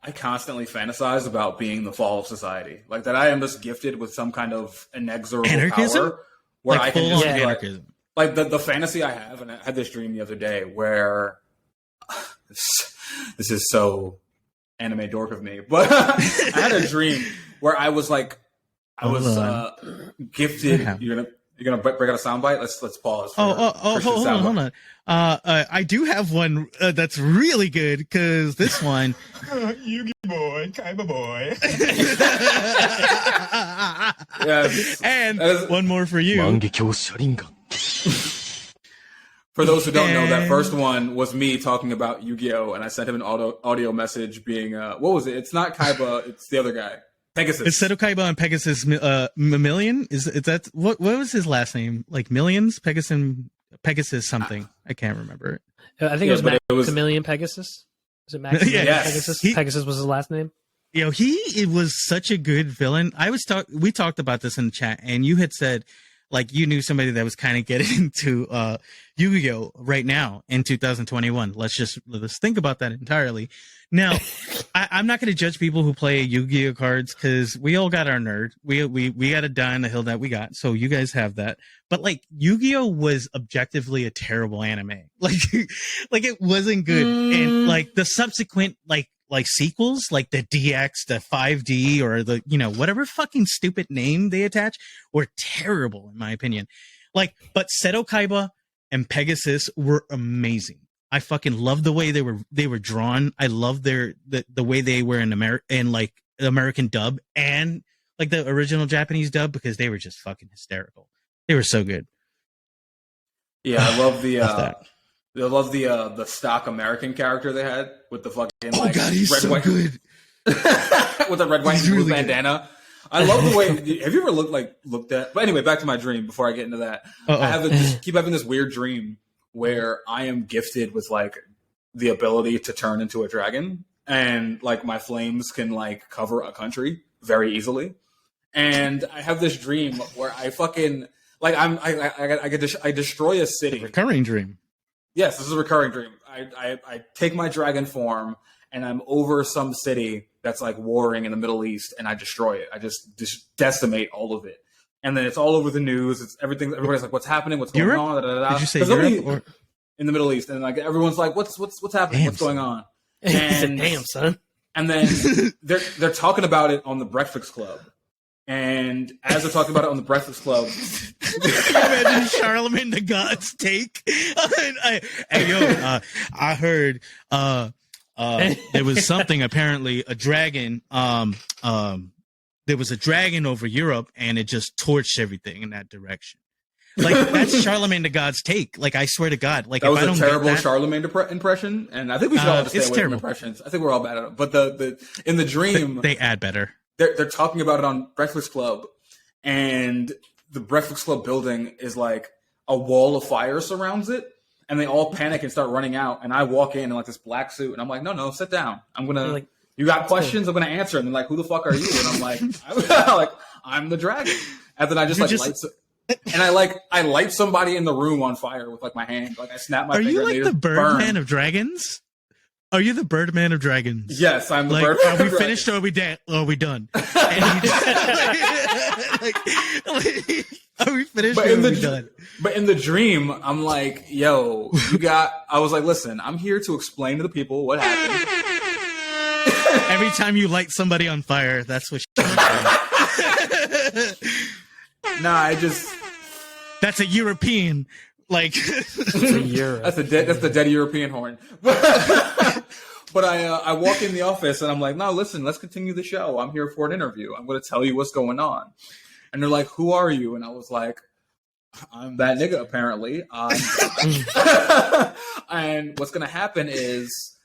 I constantly fantasize about being the fall of society. Like that I am just gifted with some kind of inexorable power where I can just be like the fantasy I have, and I had this dream the other day where this is so anime dork of me, but I had a dream where I was like, gifted. You're gonna break out a soundbite. Let's pause. Hold on. I do have one that's really good because this one, Yugi boy, Kaiba boy, yes, and one more for you. For those who don't know, that first one was me talking about Yu-Gi-Oh, and I sent him an audio message being, what was it? It's not Kaiba, it's the other guy. Pegasus. It's Seto Kaiba and Pegasus Million? Is that what was his last name? Like Millions? Pegasus something. I can't remember. I think it was Maximilian Pegasus. Is it Maximilian Pegasus? Pegasus was his last name. You know, it was such a good villain. We talked about this in the chat, and you had said like you knew somebody that was kind of getting into Yu-Gi-Oh right now in 2021. Let's think about that entirely. Now, I'm not going to judge people who play Yu-Gi-Oh cards because we all got our nerd. We got to die on the hill that we got. So you guys have that. But like Yu-Gi-Oh was objectively a terrible anime. Like it wasn't good. And like the subsequent like sequels, like the DX, the 5D, or the, whatever fucking stupid name they attach were terrible in my opinion. Like, but Seto Kaiba and Pegasus were amazing. I fucking love the way they were drawn. I love the way they were in American dub and like the original Japanese dub because they were just fucking hysterical. They were so good. Yeah, I love the stock American character they had with the fucking God, he's red, so white, good with the red, white, and blue bandana. I love the way. Have you ever looked at? But anyway, back to my dream. Before I get into that, I keep having this weird dream where I am gifted with like the ability to turn into a dragon, and like my flames can like cover a country very easily. And I have this dream where I fucking like I destroy a city. Recurring dream. Yes, this is a recurring dream. I take my dragon form and I'm over some city that's like warring in the Middle East, and I destroy it. I just decimate all of it. And then it's all over the news. It's everything. Everybody's like, "What's happening? What's going on?" Da, da, da. Did you say Europe or in the Middle East? And like everyone's like, "What's happening? Damn, what's going on?" And damn, son. And then they're talking about it on the Breakfast Club. And as they're talking about it on the Breakfast Club, imagine Charlemagne the God's take. I heard there was something, apparently a dragon. There was a dragon over Europe, and it just torched everything in that direction. Like, that's Charlemagne the God's take. Like, I swear to God, like, that was if I don't a terrible get that, Charlemagne impression, and I think we should all just stay away from impressions. I think we're all bad at it. But the in the dream, they add better. They're talking about it on Breakfast Club, and the Breakfast Club building is like a wall of fire surrounds it, and they all panic and start running out. And I walk in like this black suit, and I'm like, no, sit down. I'm gonna. Like, you got questions? I'm gonna answer. And they're like, who the fuck are you? And I'm like, I'm the dragon. And then I just light. And I light somebody in the room on fire with like my hand. Like I snap my finger. Are you like the Birdman of dragons? Are you the Birdman of dragons? Yes, I'm the like, Birdman. Are we finished or are we done? Are we done? Are we finished or are we done? But in the dream, I'm like, yo, I was like, listen, I'm here to explain to the people what happened. Every time you light somebody on fire, that's what Nah, that's a European, like that's the dead European horn. But I walk in the office and I'm like, no, listen, let's continue the show. I'm here for an interview. I'm going to tell you what's going on. And they're like, who are you? And I was like, I'm that nigga, apparently. And what's going to happen is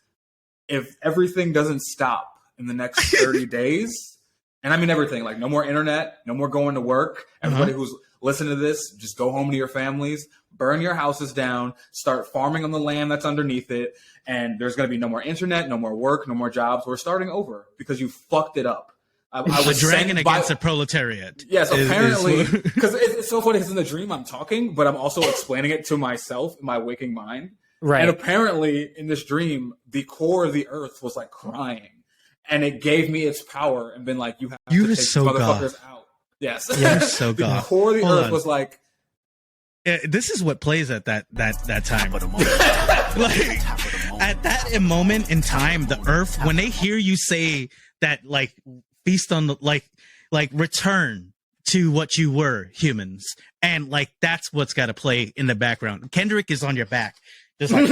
if everything doesn't stop in the next 30 days, and I mean everything, like no more internet, no more going to work. Everybody who's listening to this, just go home to your families, burn your houses down, start farming on the land that's underneath it. And there's going to be no more internet, no more work, no more jobs. We're starting over because you fucked it up. I was a dragon against the proletariat. Yes, apparently. Because it's so funny because in the dream I'm talking, but I'm also explaining it to myself in my waking mind. Right. And apparently in this dream, the core of the earth was like crying. And it gave me its power and been like, you have to take these motherfuckers out. Yes. You're so the God. core of the earth was like. This is what plays at that time. Like, at that moment in time, the earth, when they hear you say that, like, feast on the, like return to what you were, humans. And, like, that's what's got to play in the background. Kendrick is on your back. Just like,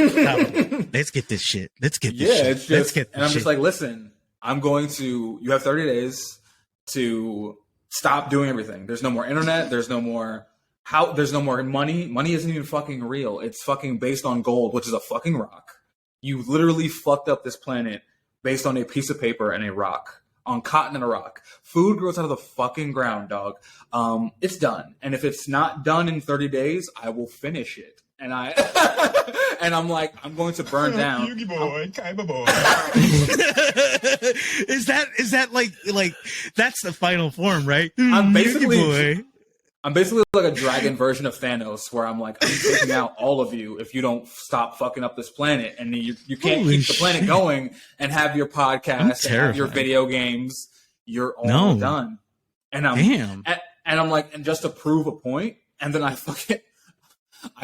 let's get this shit. Let's get this shit. It's just, and I'm just like, listen. You have 30 days to stop doing everything. There's no more internet. There's no more money. Money isn't even fucking real. It's fucking based on gold, which is a fucking rock. You literally fucked up this planet based on a piece of paper and a rock, on cotton and a rock. Food grows out of the fucking ground, dog. It's done. And if it's not done in 30 days, I will finish it. And I'm like, I'm going to burn down. Yugi boy, Kaiba boy. Is that like that's the final form, right? I'm basically like a dragon version of Thanos, where I'm like, I'm taking out all of you if you don't stop fucking up this planet, and you can't keep the planet going and have your podcast and have your video games. You're all done. And I'm like, and just to prove a point, and then I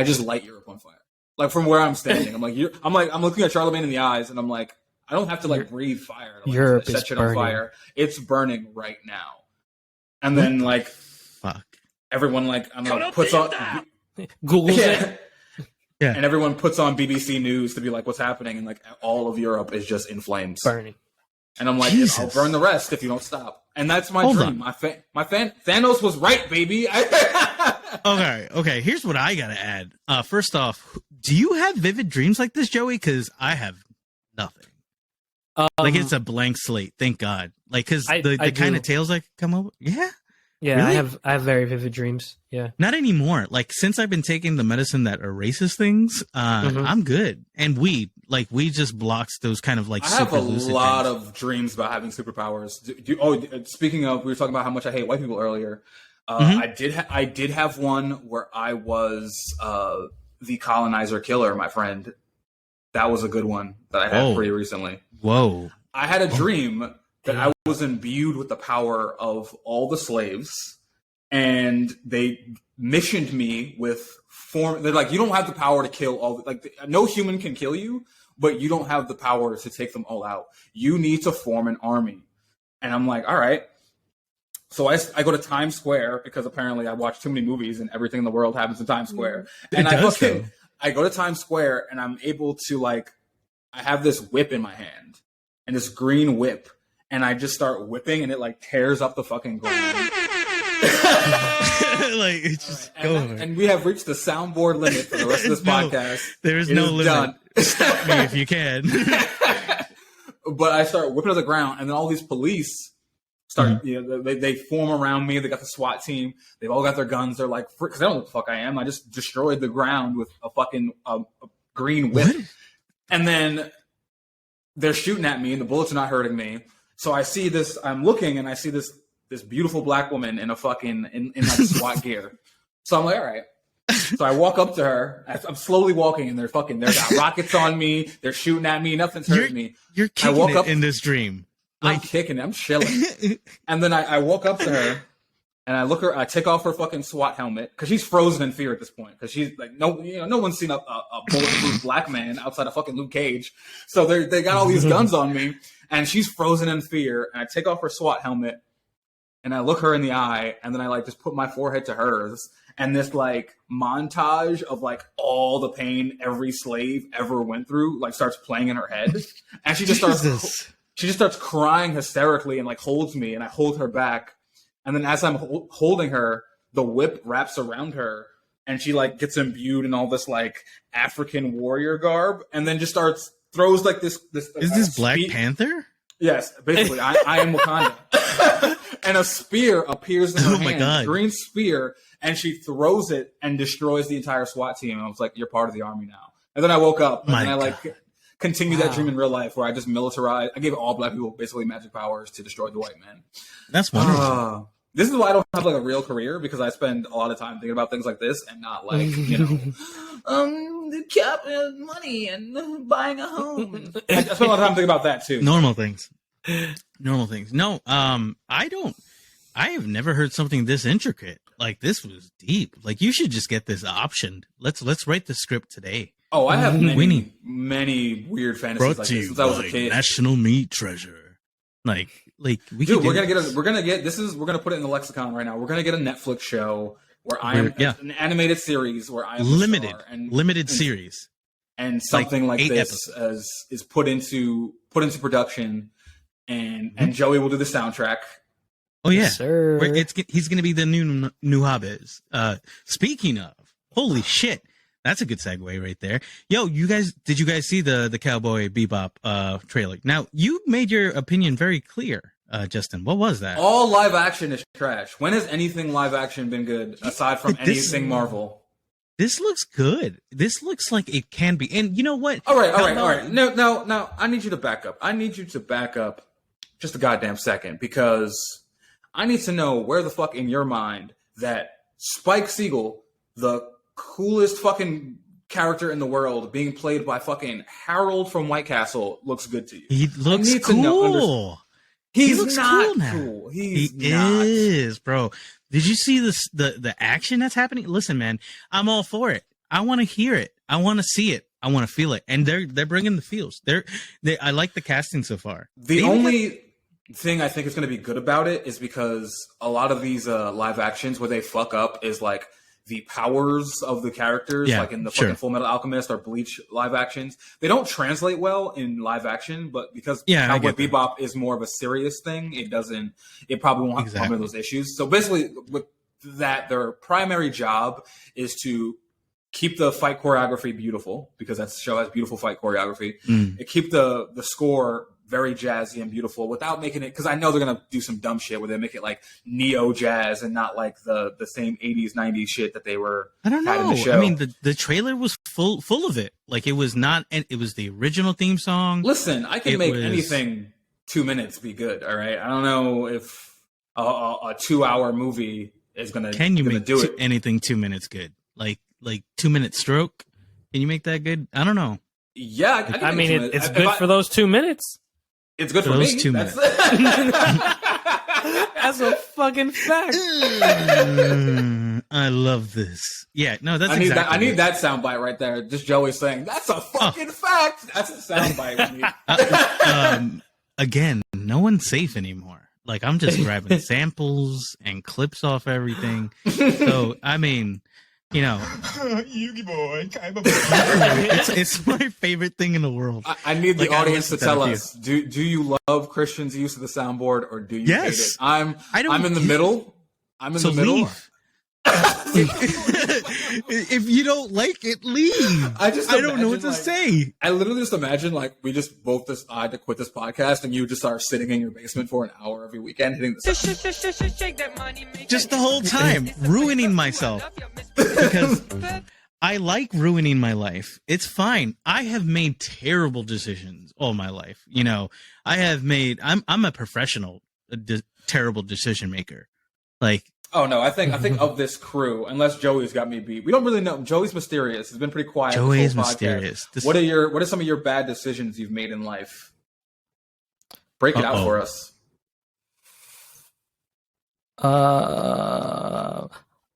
just light Europe on fire. Like from where I'm standing, I'm looking at Charlemagne in the eyes, and I'm like, I don't have to like breathe fire to Europe set is shit burning. on fire. It's burning right now. And then like, fuck. Everyone like puts on Google's it. Yeah. And everyone puts on BBC News to be like, what's happening? And like all of Europe is just in flames, burning. And I'm like, I'll burn the rest if you don't stop. And that's my dream. My Thanos was right, baby. Okay. Here's what I gotta add. First off, do you have vivid dreams like this, Joey? Because I have nothing. Like it's a blank slate. Thank God. Like because the kind of tales I come up with. Yeah. Yeah, really? I have very vivid dreams. Yeah. Not anymore. Like since I've been taking the medicine that erases things, I'm good. And we just blocks those kind of like. I have a lot of dreams about having superpowers. Speaking of, we were talking about how much I hate white people earlier. I did have one where I was the colonizer killer, my friend. That was a good one that I had pretty recently. Whoa. I had a dream that I was imbued with the power of all the slaves, and they missioned me with they're like, you don't have the power to kill all, no human can kill you, but you don't have the power to take them all out. You need to form an army. And I'm like, all right. So I go to Times Square because apparently I watch too many movies and everything in the world happens in Times Square. And I go to Times Square and I'm able to I have this whip in my hand and this green whip, and I just start whipping and it tears up the fucking ground. It's just and we have reached the soundboard limit for the rest of this podcast. There's no limit. Done. Stop me if you can. But I start whipping to the ground, and then all these police start. They form around me. They got the SWAT team. They've all got their guns. They're like, because I don't know what the fuck I am. I just destroyed the ground with a fucking a green whip. What? And then they're shooting at me, and the bullets are not hurting me. So I see this. I'm looking, and I see this beautiful black woman in a fucking in SWAT gear. So I'm like, all right. So I walk up to her. I'm slowly walking, and they're got rockets on me. They're shooting at me. Nothing's hurting me. You're kicking it in this dream. I'm kicking it. I'm chilling. And then I walk up to her, and I look her. I take off her fucking SWAT helmet because she's frozen in fear at this point. Because she's like, no one's seen a bulletproof black man outside of fucking Luke Cage. So they got all these guns on me, and she's frozen in fear. And I take off her SWAT helmet, and I look her in the eye, and then I just put my forehead to hers. And this montage of all the pain every slave ever went through starts playing in her head, and she just starts crying hysterically and holds me, and I hold her back, and then as I'm holding her, the whip wraps around her, and she gets imbued in all this African warrior garb, and then just throws this. Is this Black Panther? Yes, basically, I am Wakanda. And a spear appears in her hand, God. Green spear, and she throws it and destroys the entire SWAT team. And I was like, you're part of the army now. And then I woke up, and I continued that dream in real life where I just militarized. I gave all black people basically magic powers to destroy the white man. That's wonderful. This is why I don't have a real career, because I spend a lot of time thinking about things like this and not money and buying a home. I spend a lot of time thinking about that too. Normal things. No, I have never heard something this intricate. This was deep. You should just get this optioned. Let's write the script today. Oh, I have many weird fantasies like this since I was a kid. National Meat Treasure. We're gonna put it in the lexicon right now. We're gonna get a Netflix show where I am an animated series where I am limited series, and something like this is put into production, and Joey will do the soundtrack. Oh yeah, yes, sir. He's gonna be the new Hobbes. Speaking of, holy shit. That's a good segue right there. Yo, did you guys see the Cowboy Bebop trailer? Now, you made your opinion very clear, Justin. What was that? All live action is trash. When has anything live action been good aside from anything Marvel? This looks good. This looks like it can be. And you know what? All right. No. I need you to back up just a goddamn second, because I need to know where the fuck in your mind that Spike Siegel, the coolest fucking character in the world, being played by fucking Harold from White Castle, looks good to you. He looks cool. He's not cool. He is, bro. Did you see the action that's happening? Listen, man, I'm all for it. I want to hear it. I want to see it. I want to feel it. And they're bringing the feels. I like the casting so far. The only thing I think is going to be good about it is because a lot of these live actions where they fuck up is the powers of the characters, in the fucking Full Metal Alchemist or Bleach live actions, they don't translate well in live action. But because Cowboy Bebop is more of a serious thing, it probably won't have some of those issues. So basically, with that, their primary job is to keep the fight choreography beautiful, because that show has beautiful fight choreography. Keep the score very jazzy and beautiful without making it, because I know they're gonna do some dumb shit where they make it neo jazz and not the same 80s 90s shit that they were. I don't know. In the show. I mean, the trailer was full of it. It was not. It was the original theme song. Listen, I can make anything 2 minutes be good. All right, I don't know if a 2-hour movie is gonna. Can you make do anything 2 minutes good? Like 2 minute stroke? Can you make that good? I don't know. Yeah, I mean, it's good for those 2 minutes. It's good for those me. 2 minutes. That's a fucking fact. I love this. Yeah, no, that's I need exactly that. I need that soundbite right there. Just Joey saying, "That's a fucking fact." That's the soundbite we need. Again, no one's safe anymore. Like, I'm just grabbing samples and clips off everything. So, I mean, you know, it's my favorite thing in the world. I need the Like, I audience to listen to tell that us: do you love Christian's use of the soundboard, or do you hate it? Yes. I'm in the middle. I'm in So the middle. leave. If you don't like it, leave. I don't know what to say. I literally just imagine like we just both decide to quit this podcast, and you just start sitting in your basement for an hour every weekend hitting the sound. Just the whole time ruining myself because I like ruining my life. It's fine. I have made terrible decisions all my life. You know, I'm a professional, terrible decision maker. Like, oh no, I think of this crew, unless Joey's got me beat. We don't really know. Joey's mysterious. He's been pretty quiet. Joey's mysterious. What are some of your bad decisions you've made in life? Break it out for us.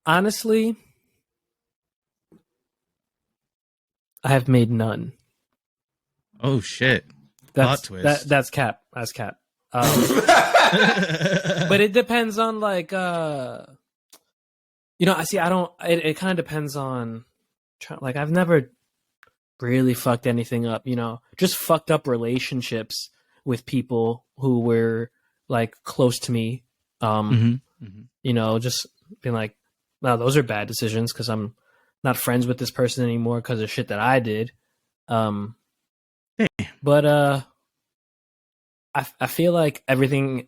Honestly, I have made none. Oh shit! That's Plot twist. That's cap. That's cap. But it depends on like I don't. It kind of depends on. Like, I've never really fucked anything up. You know, just fucked up relationships with people who were like close to me. You know, just being like, no, those are bad decisions because I'm not friends with this person anymore because of shit that I did. But I feel like everything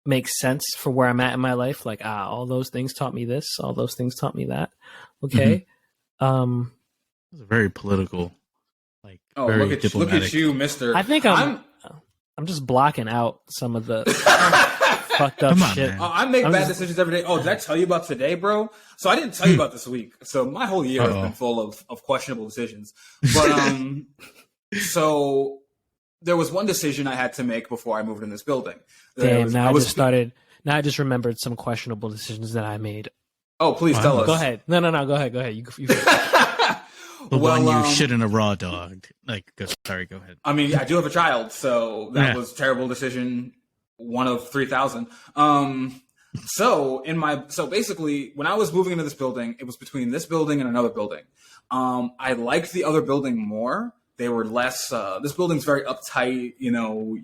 makes sense for where I'm at in my life. Like, all those things taught me this. All those things taught me that. Okay. It's very political. Like, very look at diplomatic. you, Mister. I think I'm just blocking out some of the fucked up shit. Man. I make bad decisions every day. Oh, did I tell you about today, bro? So I didn't tell you about this week. So my whole year has been full of questionable decisions. But so there was one decision I had to make before I moved in this building. Damn, now I just remembered some questionable decisions that I made. Oh, please tell us. Go ahead. No, go ahead. You The one you shouldn't have raw dogged. Like, sorry, go ahead. I mean, I do have a child, so that was a terrible decision. One of 3,000. So basically, when I was moving into this building, it was between this building and another building. I liked the other building more. They were less. This building's very uptight. You know,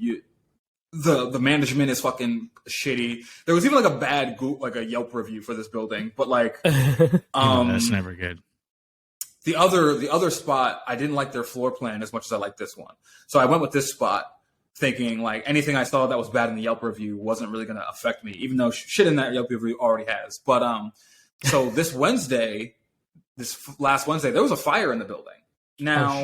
the management is fucking shitty. There was even like a bad a Yelp review for this building, but like, that's never good. The other spot, I didn't like their floor plan as much as I liked this one. So I went with this spot thinking like anything I saw that was bad in the Yelp review wasn't really going to affect me, even though shit in that Yelp review already has. But so this last Wednesday, there was a fire in the building. Now,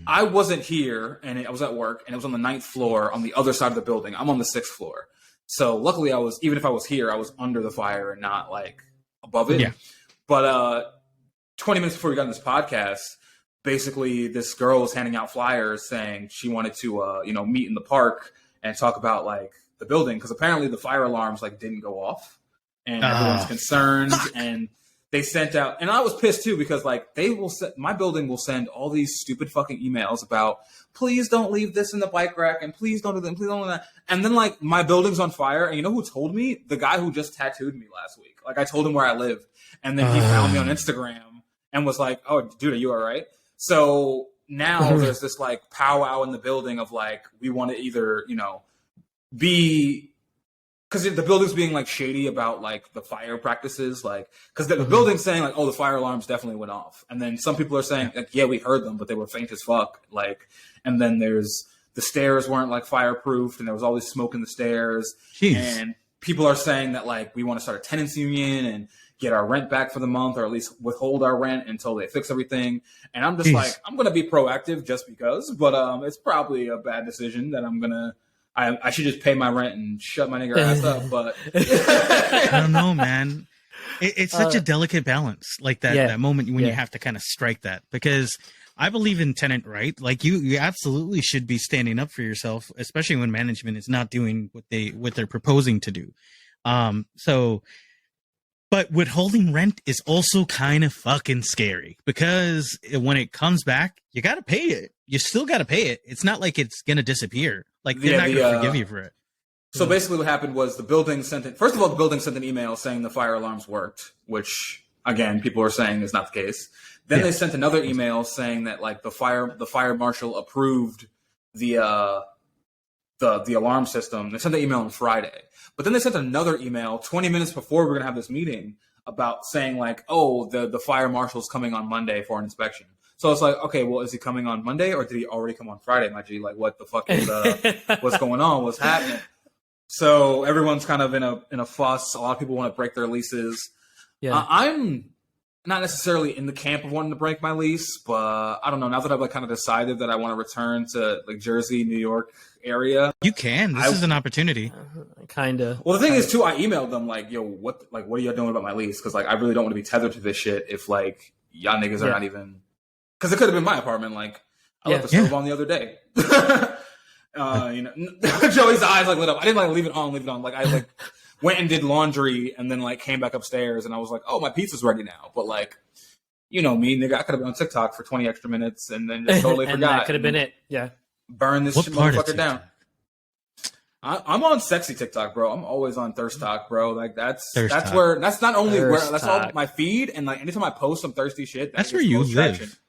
I wasn't here, and I was at work, and it was on the 9th floor on the other side of the building. I'm on the 6th floor. So luckily, even if I was here, I was under the fire and not like above it. Yeah. But 20 minutes before we got on this podcast, basically this girl was handing out flyers saying she wanted to, meet in the park and talk about like the building. Cause apparently the fire alarms like didn't go off and everyone's concerned. Fuck. And they sent out, and I was pissed too, because like my building will send all these stupid fucking emails about, please don't leave this in the bike rack and please don't do that. Please don't do that. And then like my building's on fire. And you know who told me? The guy who just tattooed me last week. Like I told him where I live, and then he found me on Instagram and was like, oh, dude, are you all right? So now there's this like powwow in the building of like, we want to either, be, because the building's being like shady about like the fire practices, like, because the building's saying like, oh, the fire alarms definitely went off. And then some people are saying like, yeah, we heard them, but they were faint as fuck. Like, and then there's the stairs weren't like fireproofed and there was always smoke in the stairs. Jeez. And people are saying that like, we want to start a tenants union and get our rent back for the month, or at least withhold our rent until they fix everything. And I'm just like, I'm going to be proactive just because, but it's probably a bad decision that I should just pay my rent and shut my nigger ass up. But I don't know, man. It's such a delicate balance, like that moment when you have to kind of strike that, because I believe in tenant right. Like you absolutely should be standing up for yourself, especially when management is not doing what they're proposing to do. But withholding rent is also kind of fucking scary because when it comes back, you got to pay it. You still got to pay it. It's not like it's going to disappear. Like they're not going to forgive you for it. So basically what happened was the building sent an email saying the fire alarms worked, which again, people are saying is not the case. Then they sent another email saying that like the fire marshal approved the alarm system. They sent the email on Friday. But then they sent another email 20 minutes before we were going to have this meeting about saying like, oh, the fire marshal's coming on Monday for an inspection. So it's like, okay, well, is he coming on Monday or did he already come on Friday, my G? Like, what the fuck is what's going on? What's happening? So everyone's kind of in a fuss. A lot of people want to break their leases. Yeah. I'm not necessarily in the camp of wanting to break my lease, but I don't know. Now that I've like kind of decided that I want to return to like Jersey, New York area, you can. This is an opportunity. Kind of. Well, the thing is, too, I emailed them like, "Yo, what are y'all doing about my lease? Because like I really don't want to be tethered to this shit. If like y'all niggas are not even, because it could have been my apartment. Like I left the stove on the other day. Joey's eyes like lit up. I didn't like leave it on. Like I like. Went and did laundry and then like came back upstairs and I was like, oh, my pizza's ready now. But like, you know me, nigga, I could have been on TikTok for 20 extra minutes and then just totally forgot. That could have been it. Yeah. Burn this motherfucker down. I'm on sexy TikTok, bro. I'm always on Thirst Talk, bro. Like that's not only where that's all my feed and like anytime I post some thirsty shit. That's where you live.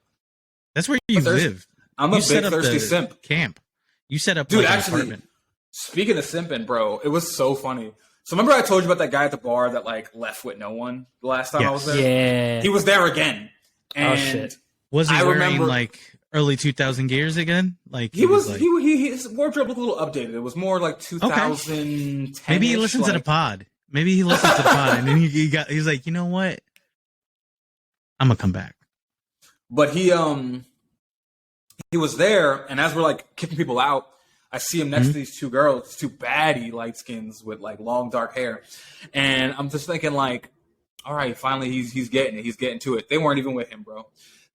That's where you live. I'm a big thirsty simp. Camp. You set up, dude. Like, actually, apartment. Speaking of simping, bro, it was so funny. So remember I told you about that guy at the bar that like left with no one the last time I was there? Yeah. He was there again. And oh shit. Was he wearing like early 2000 gears again? Like his wardrobe was a little updated. It was more like 2010. Okay. Maybe he listens to the pod. Maybe he listens to the pod and then he's like, you know what? I'm gonna come back. But he was there, and as we're like kicking people out, I see him next to these two girls, two baddie light skins with like long dark hair, and I'm just thinking like, all right, finally he's getting it, he's getting to it. They weren't even with him, bro.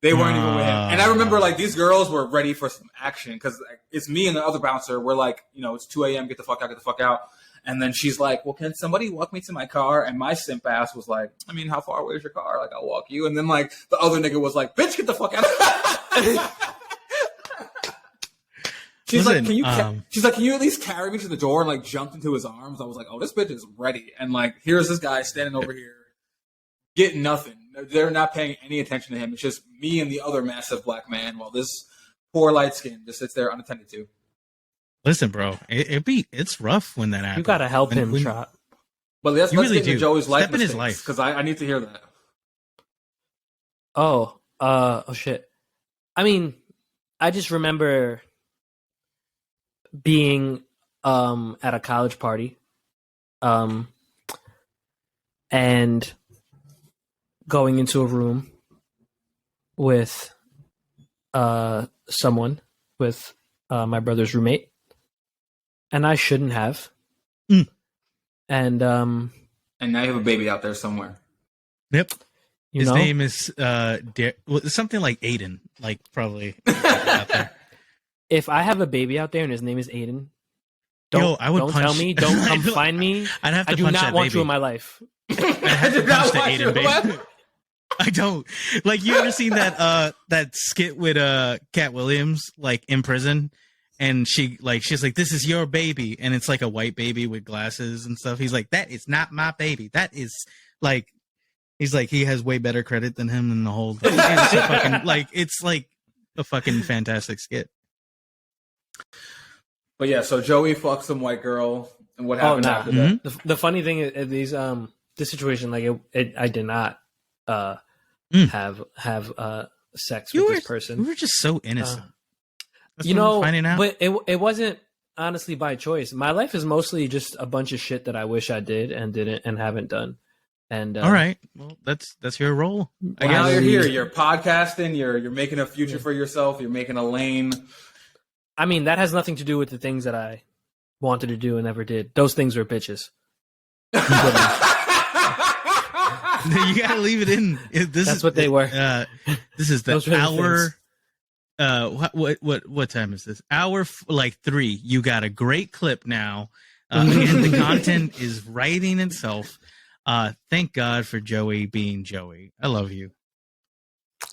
They weren't even with him. And I remember like these girls were ready for some action because it's me and the other bouncer. We're like, you know, it's 2 a.m. Get the fuck out. And then she's like, well, can somebody walk me to my car? And my simp ass was like, I mean, how far away is your car? Like, I'll walk you. And then like the other nigga was like, bitch, get the fuck out. She's like, can you at least carry me to the door? And like jumped into his arms. I was like, oh, this bitch is ready. And like, here's this guy standing over here, getting nothing. They're not paying any attention to him. It's just me and the other massive black man, while this poor light skin just sits there unattended to. Listen, bro, it's rough when that happens. You gotta help him, Trot. But let's really get into Joey's life mistakes, because I need to hear that. Oh shit. I mean, I just remember being at a college party and going into a room with someone, with my brother's roommate, and I shouldn't have. And now you have a baby out there somewhere. Yep. His name is something like Aiden, like probably out there. If I have a baby out there and his name is Aiden, don't tell me. Don't come find me. I'd have to I do punch not that want baby. you in my life. I have to punch the Aiden baby. I don't. Like, you ever seen that skit with Cat Williams, like in prison, and she's like, this is your baby, and it's like a white baby with glasses and stuff. He's like, that is not my baby. That is like, he's like, he has way better credit than him in the whole. It's like a fucking fantastic skit. But yeah, so Joey fucks some white girl, and what happened after that? The funny thing is this situation, like I did not have sex with this person. We were just so innocent. Finding out. But it wasn't honestly by choice. My life is mostly just a bunch of shit that I wish I did and didn't and haven't done. And all right, well, that's your role. Now you're here. You're podcasting. You're making a future for yourself. You're making a lane. I mean, that has nothing to do with the things that I wanted to do and never did. Those things are bitches. You gotta leave it in. That's what they were. This is the hour what time is this? Hour like 3. You got a great clip now. Again, the content is writing itself. Thank God for Joey being Joey. I love you.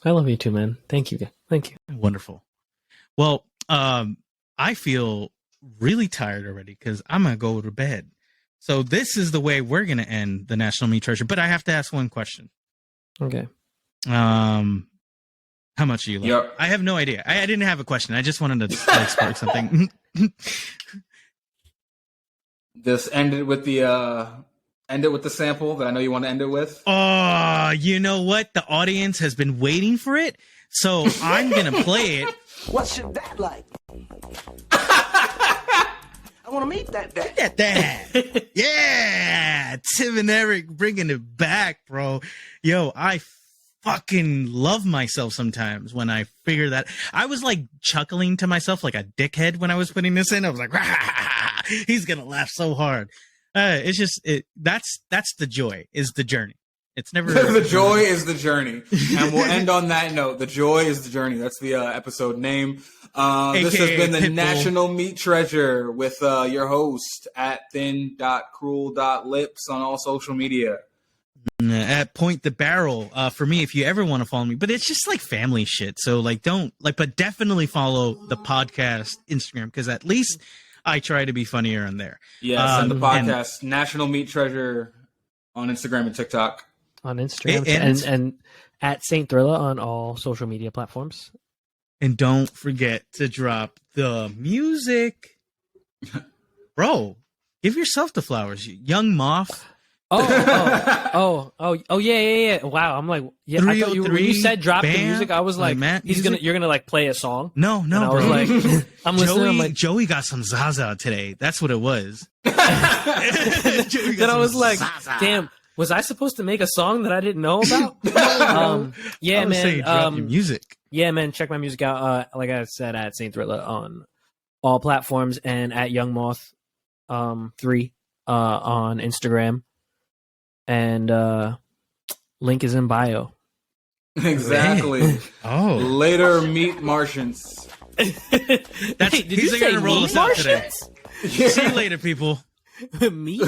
I love you too, man. Thank you. Thank you. Wonderful. Well, I feel really tired already because I'm going to go to bed. So this is the way we're going to end the National Meat Treasure. But I have to ask one question. Okay. How much are you like? Yep. I have no idea. I didn't have a question. I just wanted to spark something. Just end it with the sample that I know you want to end it with. Oh, you know what? The audience has been waiting for it. So I'm going to play it. What's your dad like? I want to meet that dad. Look at that. Yeah. Tim and Eric bringing it back, bro. Yo, I fucking love myself sometimes when I figure that. I was like chuckling to myself like a dickhead when I was putting this in. I was like, he's going to laugh so hard. It's just, that's the joy, is the journey. It's never the joy is the journey, and we'll end on that note. The joy is the journey. That's the episode name. This has been the Pitbull. National Meat Treasure with your host at thin.cruel.lips on all social media. At Point the Barrel for me, if you ever want to follow me, but it's just like family shit. So like, but definitely follow the podcast Instagram, because at least I try to be funnier on there. Yes, and the podcast National Meat Treasure on Instagram and TikTok. On Instagram and at Saint Thrilla on all social media platforms. And don't forget to drop the music. Bro, give yourself the flowers. Young Moth. Yeah. Wow, I'm like, yeah. I thought when you said drop the music, I was like, you're gonna like play a song. No, and I was like, I'm listening. I'm like, Joey got some Zaza today. That's what it was. Then I was like, Zaza. Damn. Was I supposed to make a song that I didn't know about? Yeah, man. Drop your music. Yeah, man. Check my music out. Like I said, at Saint Thrilla on all platforms, and at Young Moth 3 on Instagram, and link is in bio. Exactly. Oh, later, meet Martians. Did you say roll us out today? See you later, people. Me?